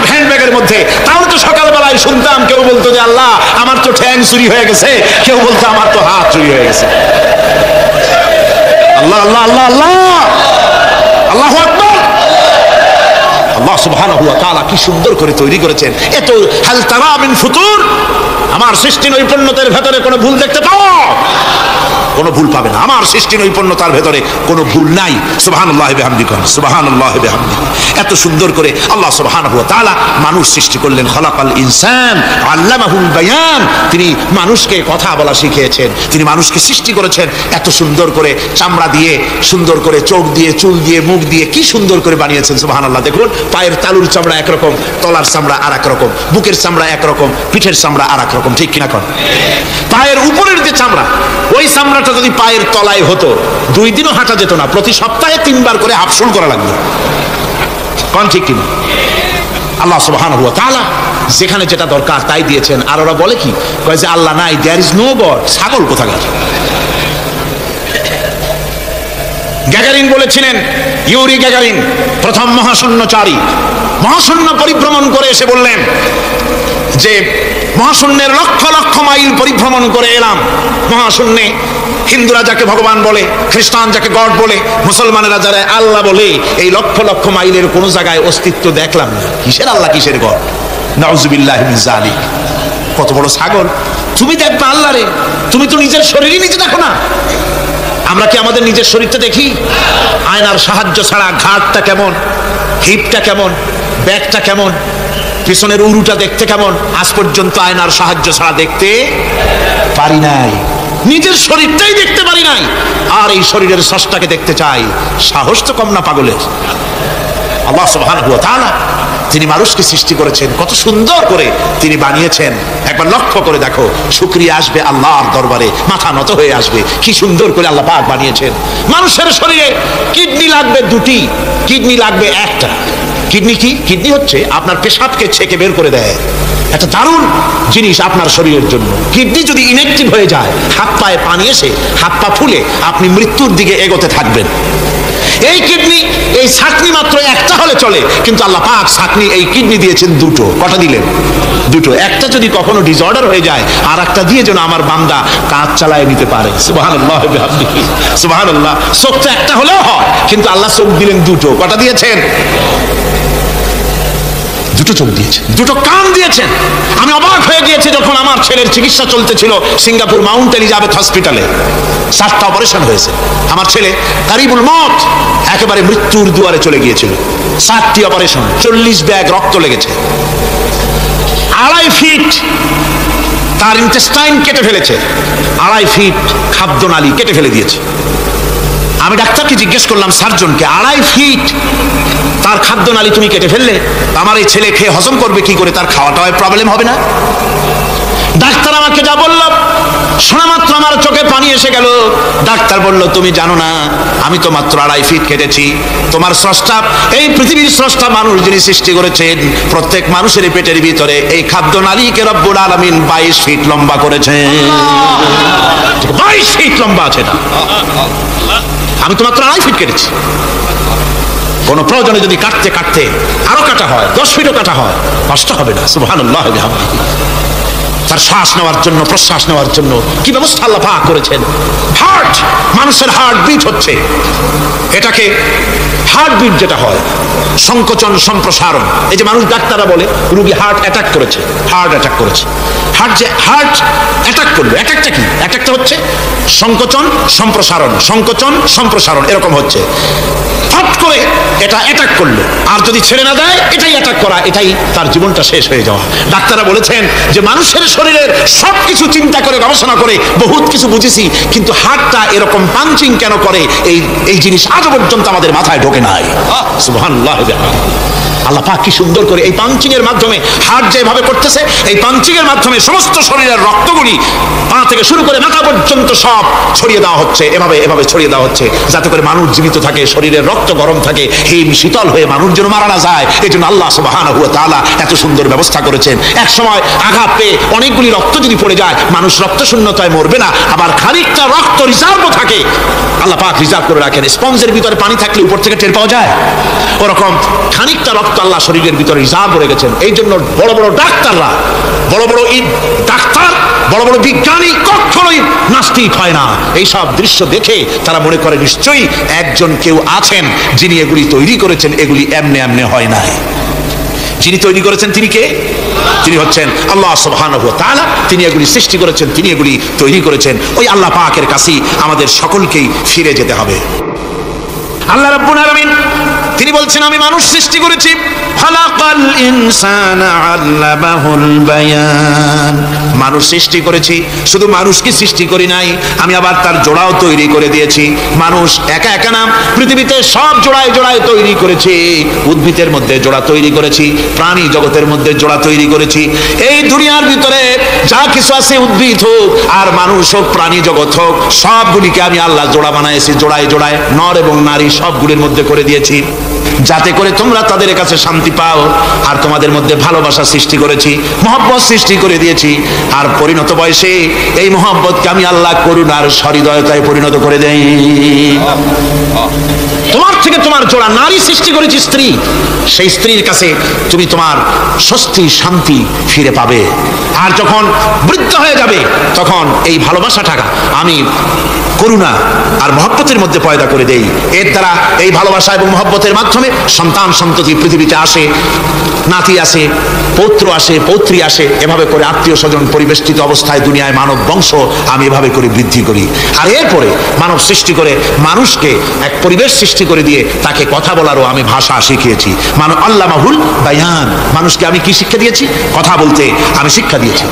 হ্যান্ড ব্যাগের মধ্যে, তাহলে তো সকালবেলায় শুনতাম কেউ বলতো যে আল্লাহ আমার তো ঠ্যাং চুরি হয়ে গেছে, কেউ বলতো আমার তো হাত চুরি হয়ে গেছে। আল্লাহ আল্লাহ আল্লাহ আল্লাহ, আল্লাহু আকবার। আল্লাহ সুবহানাহু ওয়া তাআলা কি সুন্দর করে তৈরি করেছেন। এত হাল তারা মিন ফুতুর, আমার সৃষ্টি নৈপুণ্যতার ভেতরে কোনো ভুল দেখতে পাও? কোনো ভুল পাবে না। আমার সৃষ্টি নৈপুণ্যতার ভেতরে কোনো ভুল নাই। সুবহানাল্লাহি বিহামদিহি, সুবহানাল্লাহি বিহামদিহি। এত সুন্দর করে আল্লাহ সুবহানাহু ওয়া তাআলা মানুষ সৃষ্টি করলেন। খলাকাল ইনসান আল্লামাহুল বায়ান। তিনি মানুষকে কথা বলা শিখিয়েছেন, তিনি মানুষকে সৃষ্টি করেছেন এত সুন্দর করে, চামড়া দিয়ে, সুন্দর করে চোখ দিয়ে, চুল দিয়ে, মুখ দিয়ে, কি সুন্দর করে বানিয়েছেন। সুবহানাল্লাহ। দেখুন, পায়ের তালুর চামড়া একরকম, তলার চামড়া আর এক রকম, বুকের চামড়া একরকম, পিঠের চামড়া আর এক রকম, ঠিক কিনা কন? পায়ের উপরের যে চামড়া, ওই চামড়াটা যদি পায়ের তলায় হতো 2 দিনও হাঁটা যেত না। প্রতি সপ্তাহে 3 বার করে হাফসুল করা লাগবে, কোন ঠিক কিনা? আল্লাহ সুবহানাহু ওয়া তাআলা যেখানে যেটা দরকার তাই দিয়েছেন। আর ওরা বলে কি, কয় যে আল্লাহ নাই, দেয়ার ইজ নো গড। ছাগল কোথাকার। গ্যাগারিন বলেছিলেন, ইউরি গ্যাগারিন প্রথম মহাশূন্যচারী, মহাশূন্য পরিভ্রমণ করে এসে বললেন যে মহাশূন্যের লক্ষ লক্ষ মাইল পরিভ্রমণ করে এলাম, মহাশূন্যে হিন্দুরা যাকে ভগবান বলে, খ্রিস্টান যাকে গড বলে, মুসলমানেরা যারা আল্লাহ বলে, এই লক্ষ লক্ষ মাইলের কোনো জায়গায় অস্তিত্ব দেখলাম না। কিসের আল্লাহ, কিসের গড? নাউজুবিল্লাহি মিন যালিক। কত বড় ছাগল! তুমি দেখবে আল্লাহ রে, তুমি তো নিজের শরীরই নিজে দেখো না। আমরা কি আমাদের নিজের শরীরটা দেখি? আয়নার সাহায্য ছাড়া ঘাটটা কেমন, হিপটা কেমন, ব্যাকটা কেমন, পিছনের উরুটা দেখতে কেমন, আজ পর্যন্ত আয়নার সাহায্য ছাড়া দেখতে পারি নাই। নিজের শরীরটাই দেখতে পারি নাই, আর এই শরীরের স্রষ্টাকে দেখতে চাই। সাহস তো কম না পাগলের। আল্লাহ সুবহানাহু ওয়া তাআলা তিনি মানুষকে সৃষ্টি করেছেন, কত সুন্দর করে তিনি বানিয়েছেন। একবার লক্ষ্য করে দেখো, শুকরিয়া আসবে আল্লাহর দরবারে, মাথা নত হয়ে আসবে। কি সুন্দর করে আল্লাহ পাক বানিয়েছেন। মানুষের শরীরে কিডনি লাগবে দুটি, কিডনি লাগবে একটা। কিডনি কি? কিডনি হচ্ছে আপনার পেশাবকে ছেঁকে বের করে দেয়, একটা দারুণ জিনিস আপনার শরীরের জন্য। কিডনি যদি ইনঅ্যাক্টিভ হয়ে যায়, হাত পায়ে পানি এসে হাত পা ফুলে আপনি মৃত্যুর দিকে এগোতে থাকবেন। এই কিডনি, এই ছাকনি মাত্র একটা হলে চলে, কিন্তু আল্লাহ পাক ছাকনি, এই কিডনি দিয়েছেন দুটো। কটা দিলেন? দুটো। একটা যদি কখনো ডিসঅর্ডার হয়ে যায়, আর একটা দিয়ে যেন আমার বান্দা কাজ চালায় নিতে পারে। সুবহানাল্লাহ বিহামদিহি, সুবহানাল্লাহ। চোখ তো একটা হলেও হয়, কিন্তু আল্লাহ চোখ দিলেন দুটো। কটা দিয়েছেন? দুটো চোখ দিয়েছেন, দুটো কান দিয়েছেন। আমি অবাক হয়ে গিয়েছি যখন আমার ছেলের চিকিৎসা চলতেছিল সিঙ্গাপুর মাউন্ট এলিজাবেথ হসপিটালে। 7টা অপারেশন হয়েছে। আমার ছেলে কারিবুল মত, একেবারে মৃত্যুর দুয়ারে চলে গিয়েছিল। 7টি অপারেশন, 40 ব্যাগ রক্ত লেগেছে। 2.5 ফিট তার ইন্টেস্টাইন কেটে ফেলেছে, 2.5 ফিট খাদ্যনালী কেটে ফেলে দিয়েছে। আমি ডাক্তারকে জিজ্ঞেস করলাম, সার্জনকে, 2.5 ফিট তার খাদ্যনালী তুমি কেটে ফেললে, আমার এই ছেলে খেয়ে হজম করবে কি করে? তার খাওয়াটাও প্রবলেম হবে না? ডাক্তার আমাকে যা বলল, শোনা মাত্র আমার চোখে পানি এসে গেল। ডাক্তার বলল, তুমি জানো না, আমি তো মাত্র 2.5 ফিট কেটেছি। তোমার স্রষ্টা, এই পৃথিবীর স্রষ্টা মানুষ যিনি সৃষ্টি করেছেন, প্রত্যেক মানুষের পেটের ভিতরে এই খাদ্যনালীকে রব্বুল আলামিন 22 ফিট লম্বা করেছেন। 22 ফিট লম্বা আছে এটা। আমি তো মাত্র 2.5 ফিট কেটেছি। কোন প্রয়োজনে যদি কাটতে কাটতে আরো কাটা হয়, 10 ফিটও কাটা হয়, কষ্ট হবে না। সুবহানাল্লাহ বিহামদিহি। তার শ্বাস নেওয়ার জন্য, প্রশ্বাস নেওয়ার জন্য কি ব্যবস্থা আল্লাহ পাক করেছেন। হার্ট, মানুষের হার্ট বিট হচ্ছে, এটাকে হার্ট বিট যেটা হয়, সংকোচন সম্প্রসারণ। এই যে মানুষ, ডাক্তাররা বলে রোগী হার্ট অ্যাটাক করেছে, হার্ট অ্যাটাক করেছে। হার্ট যে হার্ট অ্যাটাক করবে, অ্যাটাকটা কি? অ্যাটাকটা হচ্ছে সংকোচন সম্প্রসারণ, সংকোচন সম্প্রসারণ, এরকম হচ্ছে। ফট করে এটা অ্যাটাক করলো, আর যদি ছেড়ে না দেয়, এটাই অ্যাটাক করা, এটাই তার জীবনটা শেষ হয়ে যাওয়া। ডাক্তাররা বলেছেন যে মানুষের শরীরের সবকিছু চিন্তা করে, গবেষণা করে বহুত কিছু বুঝেছি, কিন্তু হার্টটা এরকম পাঞ্চিং কেন করে, এই জিনিস আজও পর্যন্ত আমাদের মাথায় ঢোকে নাই। সুবহানাল্লাহ। আল্লাহ পাক কি সুন্দর করে এই পাঞ্চিং এর মাধ্যমে, হার্ট যেভাবে করতেছে, এই পাঞ্চিং এর মাধ্যমে সমস্ত শরীরের রক্তগুলি পা থেকে শুরু করে মাথা পর্যন্ত সব ছড়িয়ে দেওয়া হচ্ছে, এভাবে এভাবে ছড়িয়ে দেওয়া হচ্ছে, যাতে করে মানুষ জীবিত থাকে, শরীরের রক্ত গরম থাকে, হিম শীতল হয়ে মানুষ যেন মারা না যায়। এই জন্য আল্লাহ সুবহানাহু ওয়া তাআলা এত সুন্দর ব্যবস্থা করেছেন। এক সময় আঘাত পেয়ে অনেকগুলি রক্ত যদি পড়ে যায়, মানুষ রক্ত শূন্যতায় মরবে না, আবার খানিকটা রক্ত রিজার্ভও থাকে, আল্লাহ পাক রিজার্ভ করে রাখেন। স্পঞ্জের ভিতরে পানি থাকলে উপর থেকে টের পাওয়া যায়, ওরকম খানিকটা রক্ত আল্লাহ শরীরের ভিতরে রিজার্ভ করে রেখেছেন। এই জন্য বড় বড় ডাক্তাররা, বড় বড় ডাক্তার, বড় বড় বিজ্ঞানী কখনোই নাস্তিক হয় না। এইসব দৃশ্য দেখে তারা মনে করে নিশ্চয়ই একজন কেউ আছেন যিনি এগুলি তৈরি করেছেন, এগুলি এমনে এমনে হয় নাই। যিনি তৈরি করেছেন তিনি কে? তিনি হচ্ছেন আল্লাহ সুবহানাহু ওয়া তাআলা। তিনি এগুলি সৃষ্টি করেছেন, তিনি এগুলি তৈরি করেছেন। ওই আল্লাহ পাকের কাছেই আমাদের সকলকেই ফিরে যেতে হবে। আল্লাহ রাব্বুল আলামিন তিনি বলছেন, আমি মানুষ সৃষ্টি করেছি, খালাকাল ইনসানা আল্লামাহুল বায়ান। মানুষ সৃষ্টি করেছি, শুধু মানুষকে সৃষ্টি করি নাই, আমি আবার তার জোড়াও তৈরি করে দিয়েছি। মানুষ একা একা না, পৃথিবীতে সব জোড়ায় জোড়ায় তৈরি করেছি। উদ্ভিদের মধ্যে জোড়া তৈরি করেছি, প্রাণী জগতের মধ্যে জোড়া তৈরি করেছি। এই দুনিয়ার ভিতরে যা কিছু আছে, উদ্ভিদ হোক আর মানুষ হোক, প্রাণী জগৎ হোক, সবগুলিকে আমি আল্লাহ জোড়া বানাইছি, জোড়ায় জোড়ায় নর এবং নারী সবগুলির মধ্যে করে দিয়েছি। যাতে করে তোমরা তাদের কাছে শান্তি পাও। আর তোমাদের মধ্যে ভালোবাসা সৃষ্টি করেছি, মহব্বত সৃষ্টি করে দিয়েছি। আর পরিণত বয়সে এই মহব্বতকে আমি আল্লাহ করুণার সহৃদয়তায় পরিণত করে দেই। তোমার থেকে তোমার জোড়া নারী সৃষ্টি করেছি, স্ত্রী। সেই স্ত্রীর কাছে তুমি তোমার স্বস্তি শান্তি ফিরে পাবে। আর যখন বৃদ্ধ হয়ে যাবে তখন এই ভালোবাসাটা আমি করুণা আর মহব্বতের মধ্যে পয়দা করে দেই। এর দ্বারা এই ভালোবাসা এবং মহব্বতের মাধ্যমে সন্তান সন্ততি পৃথিবীতে আসে, নাতি আসে, পৌত্র আসে, পৌত্রী আসে। এভাবে করে আত্মীয় স্বজন পরিবেষ্টিত অবস্থায় দুনিয়ায় মানব বংশ আমি এভাবে করে বৃদ্ধি করি। আর এরপরে মানব সৃষ্টি করে মানুষকে এক পরিবেশ সৃষ্টি করে দিয়ে তাকে কথা বলারও আমি ভাষা শিখিয়েছি। আল্লামাহুল বায়ান, মানুষকে আমি কি শিক্ষা দিয়েছি? কথা বলতে আমি শিক্ষা দিয়েছি।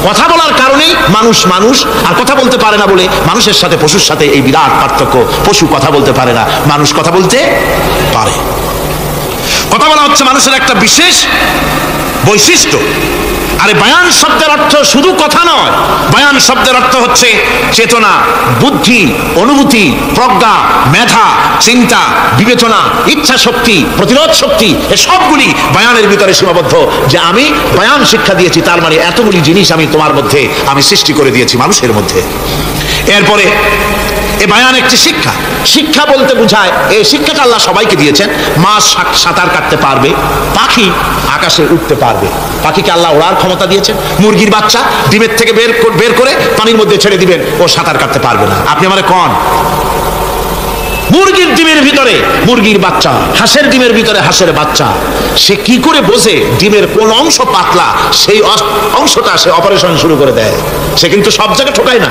কথা বলার কারণেই মানুষ মানুষ, আর কথা বলতে পারে না বলে মানুষের সাথে পশুর সাথে এই বিরাট পার্থক্য। পশু কথা বলতে পারে না, মানুষ কথা বলতে পারে। কথা বলা হচ্ছে মানুষের একটা বিশেষ বৈশিষ্ট্য। আরে বায়ান শব্দের অর্থ শুধু কথা নয়, বায়ান শব্দের অর্থ হচ্ছে চেতনা, বুদ্ধি, অনুভূতি, প্রজ্ঞা, মেধা, চিন্তা, বিবেচনা, ইচ্ছা শক্তি, প্রতিরোধ শক্তি, এ সবগুলি বায়ানের ভিতরে সীমাবদ্ধ। যে আমি বায়ান শিক্ষা দিয়েছি, তার মানে এতগুলি জিনিস আমি তোমার মধ্যে আমি সৃষ্টি করে দিয়েছি মানুষের মধ্যে। এরপরে এ বায়ান একটি শিক্ষা। শিক্ষা বলতে বোঝায়, এই শিক্ষাটা আল্লাহ সবাইকে দিয়েছেন। মাছ সাঁতার কাটতে পারবে, পাখি আকাশে উঠতে পারবে, পাখিকে আল্লাহ ওড়ার ক্ষমতা দিয়েছেন। মুরগির বাচ্চা ডিমের থেকে বের করে পানির মধ্যে ছেড়ে দিবেন, ও সাঁতার কাটতে পারবে না। আপনি আমারে কোন মুরগির ডিমের ভিতরে মুরগির বাচ্চা, হাঁসের ডিমের ভিতরে হাঁসের বাচ্চা, সে কি করে বোঝে ডিমের কোন অংশ পাতলা, সেই অংশটা সে অপারেশন শুরু করে দেয়। সে কিন্তু সব জায়গায় ঠোকায় না।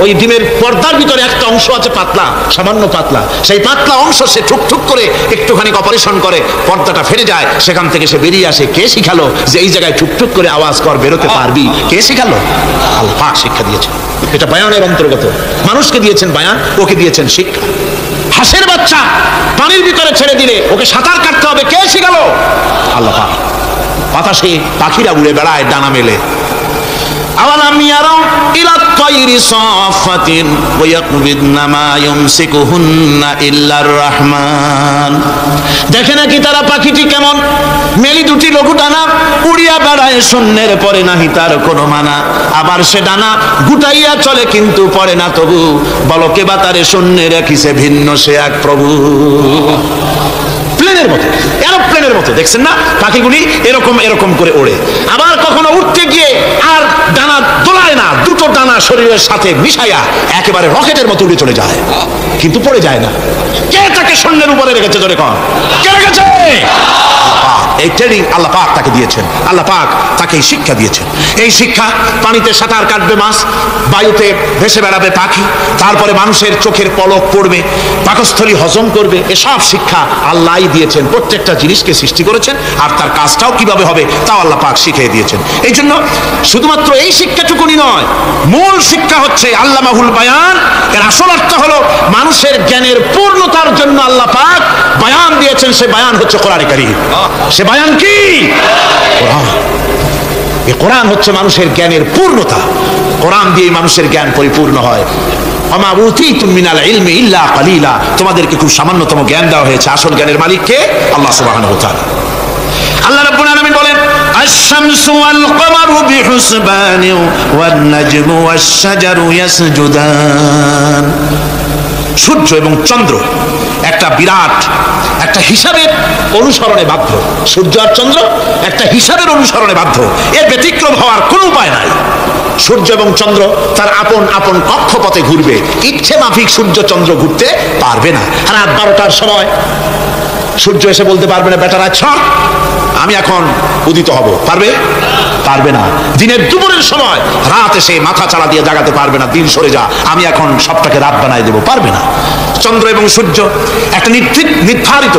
ওই ডিমের পর্দার ভিতরে একটা অংশ আছে পাতলা, সামান্য পাতলা, সেই পাতলা অংশ সে ঠুক করে একটুখানি অপারেশন করে, পর্দাটা ফেরে যায়, সেখান থেকে সে বেরিয়ে আসে। কে শিখালো যে এই জায়গায় ঠুক করে আওয়াজ কর, বেরোতে পারবি? কে শিখালো? আল্লাহ পাক শিক্ষা দিয়েছেন। এটা বায়ানের অন্তর্গত। মানুষকে দিয়েছেন বায়ান, ওকে দিয়েছেন শিক্ষা। হাঁসের বাচ্চা পানির ভিতরে ছেড়ে দিলে ওকে সাঁতার কাটতে হবে, কে শিখালো? আল্লাহ পাক। বাতাসে পাখিরা উড়ে বেড়ায় ডানা মেলে। আওয়ালাম ইয়ারাউ ইলা তায়রি সাফাতিন ওয়া ইয়াকবিদনা মা ইউমসিকুহুন্না ইল্লার রহমান। দেখে নাকি তারা পাখিটি কেমন মেলি দুটি লঘু ডানা উড়িয়া বেড়ায়, শূন্যের পরে নাহি তার কোনো মানা। আবার সে ডানা গুটাইয়া চলে কিন্তু পড়ে না তবু, বলকে বা তারে শূন্যে রাখিছে ভিন্ন সে এক প্রভু। প্লেনের মতো, এরোপ্লেনের মতো, দেখছেন না পাখিগুলি এরকম এরকম করে ওড়ে। আবার কখনো উঠতে গিয়ে আর ডানা দোলায় না, দুটো ডানা শরীরের সাথে মিশাইয়া একেবারে রকেটের মতো উড়ে চলে যায়, কিন্তু পড়ে যায় না। কে তাকে শূন্যের উপরে রেখেছে? ধরে কন, কে রেখেছে? এই ট্রেনিং আল্লাহ পাক তাকে দিয়েছেন। আল্লাহ পাক তাকে এই শিক্ষা দিয়েছেন। এই শিক্ষা, পানিতে সাঁতার কাটবে মাছ, বায়ুতে ভেসে বেড়াবে পাখি, তারপরে মানুষের চোখের পলক পড়বে, পাকস্থলী হজম করবে, এসব শিক্ষা আল্লাহই দিয়েছেন। প্রত্যেকটা জিনিসকে সৃষ্টি করেছেন, আর তার কাজটাও কিভাবে হবে তাও আল্লাহ পাক শিখিয়ে দিয়েছেন। এই জন্য শুধুমাত্র এই শিক্ষাটুকুনি নয়, মূল শিক্ষা হচ্ছে আল্লামাহুল বায়ান। এর আসল অর্থ হলো মানুষের জ্ঞানের পূর্ণতার জন্য আল্লাহ পাক বায়ান দিয়েছেন। সে বায়ান হচ্ছে কোরআন কারীম। সে বায়ান কি? কোরআন। এই কোরআন হচ্ছে মানুষের জ্ঞানের পূর্ণতা। কোরআন দিয়ে মানুষের জ্ঞান পরিপূর্ণ হয়। ওমা উতীতুম মিনাল ইলমি ইল্লা কালিলা। তোমাদেরকে খুব সামান্যতম জ্ঞান দেওয়া হয়েছে। আসল জ্ঞানের মালিক কে? আল্লাহ সুবহানাহু ওয়া তাআলা। আল্লাহ রাব্বুল আলামিন বলেন, আশ-শামসু ওয়াল কমারু বিহুসবানি ওয়ান নাজমু ওয়াশ-শাজারু ইয়াসজুদান। সূর্য এবং চন্দ্র একটা বিরাট একটা হিসাবের অনুসরণে বাধ্য। সূর্য আর চন্দ্র একটা হিসাবের অনুসরণে বাধ্য, এর ব্যতিক্রম হওয়ার কোনো উপায় নাই। সূর্য এবং চন্দ্র তার আপন আপন কক্ষপথে ঘুরবে, ইচ্ছে মাফিক সূর্য চন্দ্র ঘুরতে পারবে না। রাত 12টার সময় সূর্য এসে বলতে পারবে না, বেটা রাত ছড়, আমি এখন উদিত হব। পারবে? পারবে না। দিনের দুপুরের সময় রাত এসে মাথা চালা দিয়ে জাগাতে পারবে না, দিন সরে যা, আমি এখন সবটাকে রাত বানাই দেবো। পারবে না। চন্দ্র এবং সূর্য একটা নির্ধারিত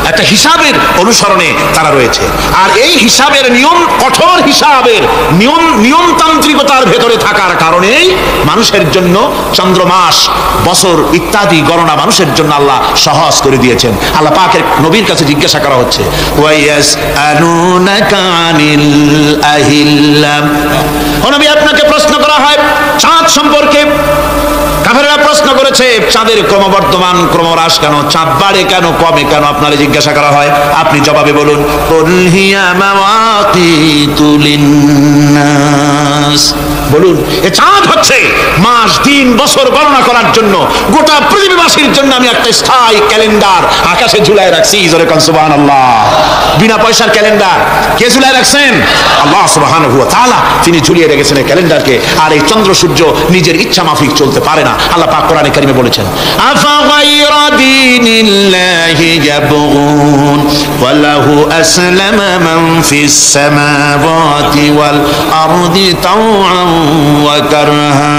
একটা হিসাবের অনুসরণে তারা রয়েছে। আর এই হিসাবের নিয়ম, কঠোর হিসাবের নিয়মতান্ত্রিকতার ভেতরে থাকার কারণেই মানুষের জন্য চন্দ্র, মাস, বছর ইত্যাদি গণনা মানুষের জন্য আল্লাহ সহজ করে দিয়েছেন। আল্লাহ পাকের নবীর কাছে জিজ্ঞাসা করা হচ্ছে, ওয়াইয়াসআলুনাকা আনিল আহিল্লা। ও নবী, আপনাকে প্রশ্ন করা হয় চাঁদ সম্পর্কে। কাফেররা প্রশ্ন করেছে চাঁদের ক্রমবর্ধমান ক্রমহ্রাস কেন, চাঁদ বাড়ে কেন, কমে কেন, আপনারা জিজ্ঞাসা করা হয়, আপনি জবাবে বলুন কুল হিয়া মাওয়াকিতু লিন্নাস, বলুন এ চাঁদ হচ্ছে মাস দিন বছর গণনা করার জন্য, গোটা পৃথিবীবাসীর জন্য আমি একটা স্থায়ী ক্যালেন্ডার আকাশে ঝুলাই রাখছি। জোরে কোন সুবহানাল্লাহ। বিনা পয়সার ক্যালেন্ডার কে ঝুলাই রাখছেন? আল্লাহ সুবহানাহু ওয়া তাআলা, তিনি ঝুলিয়ে রেখেছেন এই ক্যালেন্ডারকে। আর এই চন্দ্র সূর্য নিজের ইচ্ছা মাফিক চলতে পারে না। আল্লাহ পাক কোরআনে কারিমে বলেছেন আফা গায়রা দীনিল্লাহি ইয়াবগুন ওয়া লাহু আসলামা মান ফিস সামাওয়াতি ওয়াল আরদি তাওআন ওয়া কারহা।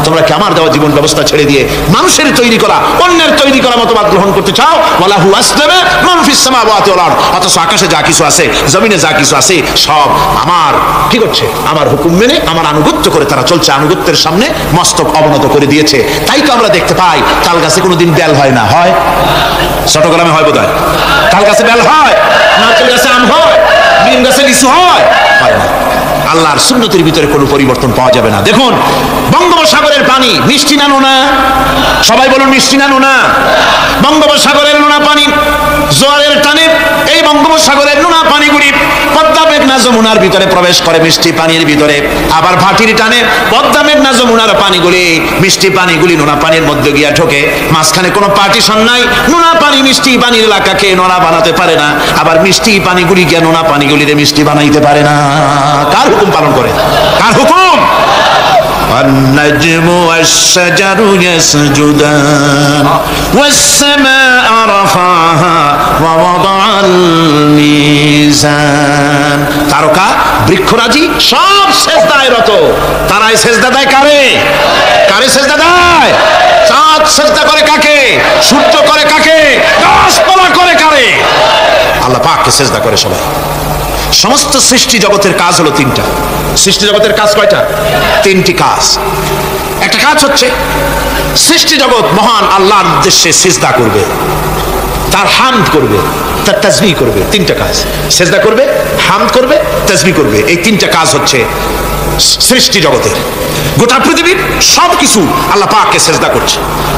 তোমরা কি আমার দেওয়া জীবন ব্যবস্থা ছেড়ে দিয়ে মানুষের তৈরি করা, অন্যের তৈরি করা মতবাদ গ্রহণ করতে চাও? ওয়া লাহু আসলামা মান ফিস সামাওয়াতি ওয়াল আরদ, অথচ আকাশে যা কিছু আছে, জমিনে যা কিছু আছে, সব আমার কি করছে? আমার হুকুম মেনে, আমার আনুগত্য করে তারা চলছে, আনুগত্যের সামনে মস্তক অবনত করে দিয়েছে। তাই তো আমরা দেখতে পাই তাল গাছে কোনোদিন বেল হয় না, হয়? চট্টগ্রামে হয় বোধহয়, তাল গাছে বেল হয়, নারকেল গাছে আম হয়, নিম গাছে লিচু হয়? হয় না। আল্লাহর সুন্নতের ভিতরে কোনো পরিবর্তন পাওয়া যাবে না। দেখুন বঙ্গোপসাগরের পানি মিষ্টি না নোনা? সবাই বলুন মিষ্টি না নোনা? বঙ্গোপসাগরের নোনা পানি জোয়ারের টানে এই বঙ্গোপসাগরের নোনা পানিগুলি পদ্মা মেঘনা যমুনার ভিতরে প্রবেশ করে মিষ্টি পানির ভিতরে, আবার ভাটির টানে পদ্মা মেঘনা যমুনার পানিগুলি, মিষ্টি পানিগুলি নোনা পানির মধ্যে গিয়া ঢোকে। মাঝখানে কোনো পার্টিশন নাই, নোনা পানি মিষ্টি পানির এলাকাকে নোনা বানাতে পারে না, আবার মিষ্টি পানিগুলি গিয়া নোনা পানিগুলিরে মিষ্টি বানাইতে পারে না। কার হুকুম পালন করে? কার হুকুম? والنجم والشجر يسجدان والسماء رفعها ووضع الميزان। তারকা বৃক্ষরাজি সব সেজদায় রত। তারাই সেজদা দেয় কারে? কারে সেজদা দেয়? চাঁদ সেজদা করে কাকে? সূর্য করে কাকে? গাছপালা করে কারে? আল্লাহ পাককে সেজদা করে সবাই। সমস্ত সৃষ্টি জগতের কাজ হলো তিনটা। সৃষ্টি জগতের কাজ কয়টা? তিনটি কাজ। একটা কাজ হচ্ছে সৃষ্টি জগৎ মহান আল্লাহর উদ্দেশ্যে সিজদা করবে, তার হামদ করবে, তার তাসবিহ করবে। তিনটা কাজ, সিজদা করবে, হামদ করবে, তাসবিহ করবে। এই তিনটা কাজ হচ্ছে সৃষ্টি জগতের। গোটা পৃথিবীর সবকিছু আল্লাহ পাককে সিজদা করছে।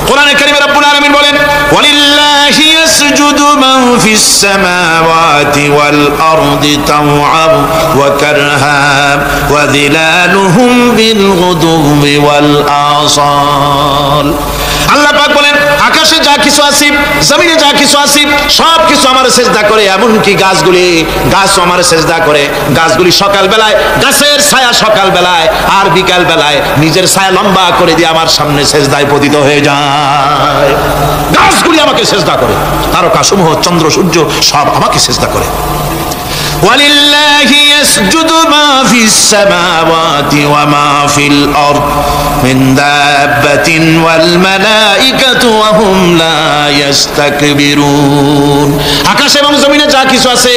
কোরআনে কারীমে রব্বুল আলামিন বলেন ওয়ালিল্লাহি ইয়াসজুদু মান ফিস সামাওয়াতি ওয়াল আরদি তাওআন ওয়া কারহা ওয়া যিলালুহুম বিল গুদুবি ওয়াল আসাল। আল্লাহ পাক বলেন আকাশে যা কিছু আছে, জমিনে যা কিছু আছে, সব কিছু আমার সিজদা করে। এমনকি গাছগুলি, গাছও আমার সিজদা করে। গাছগুলি সকাল বেলায় গাছের ছায়া সকাল বেলায় আর বিকাল বেলায় নিজের ছায়া লম্বা করে দিয়ে আমার সামনে সিজদায় পতিত হয়ে যায়। গাছগুলি আমাকে সিজদা করে, তারকা সমূহ, চন্দ্র সূর্য সব আমাকে সিজদা করে। ওয়ালিল্লাহি ইয়াসজুদু মা ফিস সামাওয়াতি ওয়া মা ফিল আরদ মিন দাব্বাতিন ওয়াল মালাইকাতু ওয়া হুম লা ইস্তাকবিরুন। আকাশ এবং জমিনে যা কিছু আছে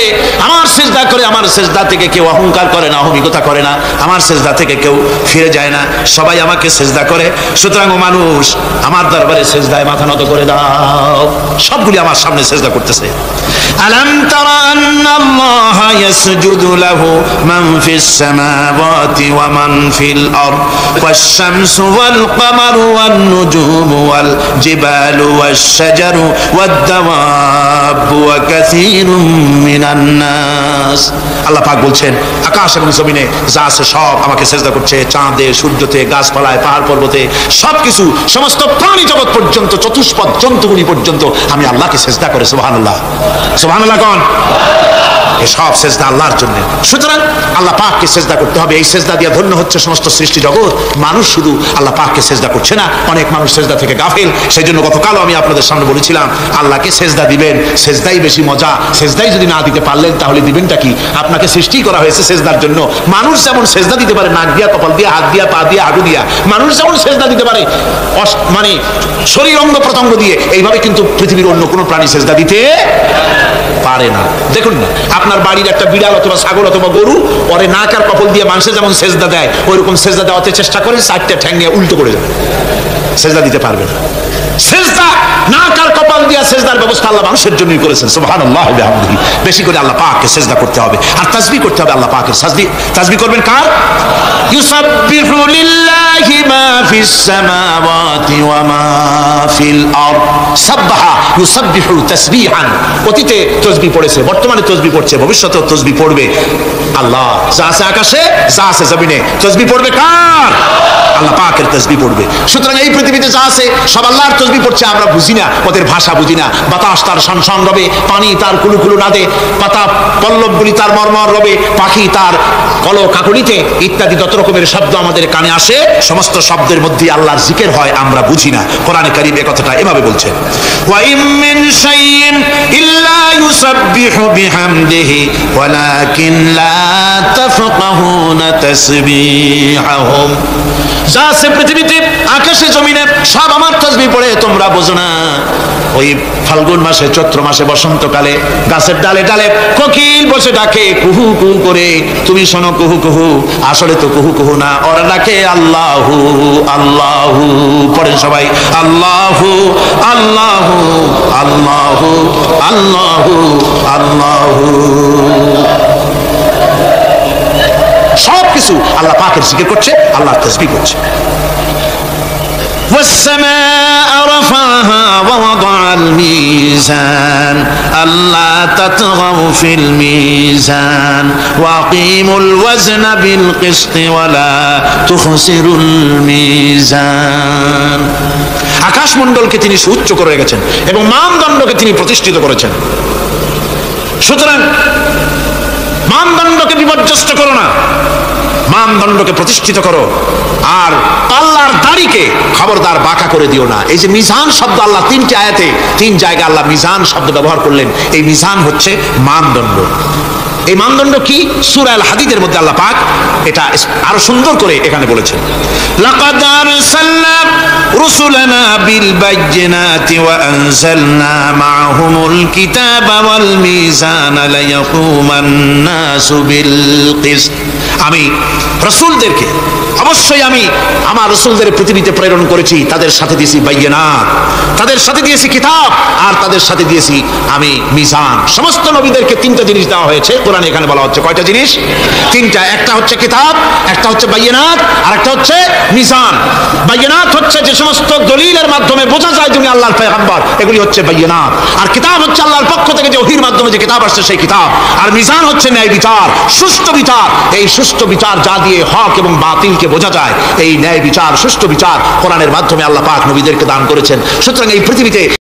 আমার সিজদা করে। আমার সিজদা থেকে কেউ অহংকার করে না, অহমিকতা করে না, আমার সিজদা থেকে কেউ ফিরে যায় না, সবাই আমাকে সিজদা করে। সুতরাং ও মানুষ, আমার দরবারে সিজদায় মাথা নত করে দাও। সবগুলি আমার সামনে সিজদা করতেছে। আলাম তারা আন্নাল্লাহ ইয়াসজুদু লাহু মান ফিস সামাওয়াতি ওয়া মান ফিল আরদ ওয়াশ শামসু ওয়াল কামারু ওয়ান নুজুমু ওয়াল জিবালু ওয়াশ শাজারু ওয়াদ দাওয়াবু ওয়া কাসীরুম মিনান নাস। আল্লাহ পাক বলছেন আকাশ এবং জমিনে যা আছে সব আমাকে সিজদা করছে। চাঁদে, সূর্যতে, গাছপালায়, পাহাড় পর্বতে সবকিছু, সমস্ত প্রাণী জগৎ পর্যন্ত, চতুষ্পদ জন্তুগুলি পর্যন্ত আমি আল্লাহকে সিজদা করে। সুবহানাল্লাহ, সুবহানাল্লাহ কোন? এই সব সিজদা আল্লাহর জন্য। সুতরাং আল্লাহ পাককে সিজদা করতে হবে। এই সিজদা দিয়ে ধন্য হচ্ছে সমস্ত সৃষ্টি জগৎ। মানুষ শুধু আল্লাহ পাককে সিজদা করছে না, অনেক মানুষ সিজদা থেকে গাফিল। সেই জন্য গতকালও আমি আপনাদের সামনে বলেছিলাম আল্লাহকে সিজদা দিবেন, সিজদাই বেশি মজা। সিজদাই যদি না দিতে পারলেন তাহলে দিবেনটা কি? আপনাকে সৃষ্টি করা হয়েছে সিজদার জন্য। মানুষ যেমন সিজদা দিতে পারে নাক দিয়া, কপাল দিয়া, হাত দিয়া, পা দিয়া, হাঁটু দিয়া, মানুষ যেমন সিজদা দিতে পারে মানে শরীর অঙ্গ প্রত্যঙ্গ দিয়ে, এইভাবে কিন্তু পৃথিবীর অন্য কোনো প্রাণী সিজদা দিতে পারে না। দেখুন না, আপনার বাড়ির একটা বিড়াল অথবা ছাগল অথবা গরু ওরে নাক আর কপাল দিয়ে মানুষে যেমন সেজদা দেয়, ওইরকম সেজদা দেওয়াতে চেষ্টা করেন, চারটা ঠ্যাং নিয়ে উল্টো করে যাবে, সেজদা দিতে পারবে না। সেজদা নাক আর কপাল দিয়া সেজদার ব্যবস্থা আল্লাহ মানুষের জন্যই করেছেন। সুবহানাল্লাহি ওয়া বিহামদিহি। বেশি করে আল্লাহ পাককে সেজদা করতে হবে আর তাসবিহ করতে হবে। আল্লাহ পাকের তাসবিহ করবেন কার? ইউসাব্বিহু লিল্লাহি মা ফিস সামাওয়াতি ওয়া মা ফিল আরদ। সাব্বাহা ইউসাব্বিহু তাসবিহান। অতীতে তাসবিহ পড়েছে, বর্তমানে তাসবিহ পড়ছে, ভবিষ্যতেও তাসবিহ পড়বে। আল্লাহ যা আছে আকাশে, যা আছে জমিনে, তাসবিহ পড়বে কার? আল্লাহ পাকের তাসবিহ পড়বে। সুতরাং এই পৃথিবীতে যা আছে সব আল্লাহর তাসবিহ পড়ছে। আমরা বুঝি না, ওদের ভাষা বুঝি না। বাতাস তার শনশন রবে, পানি তার কুলুকুলু নাদে, পাতা পল্লবগুলি তার মর্মর রবে, পাখি তার কল কাকলিতে ইত্যাদি যত রকমের শব্দ আমাদের কানে আসে, সমস্ত শব্দের মধ্যে আল্লাহর জিকির হয়, আমরা বুঝি না। কোরআনে কারীম এই কথাটা এভাবে বলছে, ওয়া ইম মিন শাইইন ইল্লা ইউসাব্বিহু বিহামদিহি ওয়ালাকিন লা তাফকাহুনা তাসবিহাহুম। যা আছে পৃথিবীতে, আকাশে জমিনে, সব আমার তাসবিহ পড়ে, তোমরা বোঝো না। ওই ফাল্গুন মাসে, চৈত্র মাসে, বসন্তকালে গাছের ডালে ডালে কোকিল বসে ডাকে কুহু কুহু করে, তুমি শোনো কুহু কুহু, আসলে তো কুহু কুহু না, ওরা ডাকে আল্লাহু আল্লাহু। পড়েন সবাই, আল্লাহু আল্লাহু আল্লাহু আল্লাহু আল্লাহু। সব কিছু আল্লাহ পাকের জিকির করছে, আল্লাহর তাসবিহ করছে। والسماء رفعها ووضع الميزان ألا تطغوا في الميزان وأقيموا الوزن بالقسط ولا تخسروا الميزان। আকাশমণ্ডলকে তিনি সুউচ্চ করে রেখেছেন এবং মানদণ্ডকে তিনি প্রতিষ্ঠিত করেছেন। সুতরাং মানদণ্ডকে বিপর্যস্ত করো না, মানদণ্ডকে প্রতিষ্ঠিত করো। আর আল্লাহর দাড়িকে খবরদার বাঁকা করে দিও না। এই যে মিজান শব্দ আল্লাহ তিনটি আয়াতে তিন জায়গায় আল্লাহ মিজান শব্দ ব্যবহার করলেন। এই মিজান হচ্ছে মানদণ্ড। এই মানদণ্ড কি? সূরা আল হাদীদের মধ্যে আল্লাহ পাক এটা আরো সুন্দর করে এখানে বলেছেন, লাকাদ আরসালনা রুসুলানা বিল বাইয়িনাতি ওয়া আনজালনা মাআহুমুল কিতাবা ওয়াল মিজানা লিয়াকুমান নাসু বিল কিসত। আমি রাসূলদেরকে, অবশ্যই আমি আমার রাসূলদের পৃথিবীতে প্রেরণ করেছি, তাদের সাথে দিয়েছি বাইয়িনাত, তাদের সাথে দিয়েছি কিতাব, আর তাদের সাথে দিয়েছি আমি মিজান। সমস্ত নবীদেরকে তিনটা জিনিস দেওয়া হয়েছে। কোরআনে এখানে বলা হচ্ছে কয়টা জিনিস? তিনটা। একটা হচ্ছে কিতাব, একটা হচ্ছে বাইয়িনাত, আর একটা হচ্ছে মিজান। বাইয়িনাত হচ্ছে যে সমস্ত দলিলের মাধ্যমে বোঝা যায় তুমি আল্লাহর পয়গম্বর, এগুলি হচ্ছে বাইয়িনাত। আর কিতাব হচ্ছে আল্লাহর পক্ষ থেকে যে ওহীর মাধ্যমে যে কিতাব আসছে সেই কিতাব। আর মিজান হচ্ছে ন্যায় বিচার, সুষ্ঠু বিচার। এই সুষ্ঠু বিচার যা দিয়ে হক এবং বাতিলকে বোঝা যায়, এই ন্যায় বিচার, সুষ্ঠু বিচার কোরআনের মাধ্যমে আল্লাহ পাক নবীদেরকে দান করেছেন। সুতরাং এই পৃথিবীতে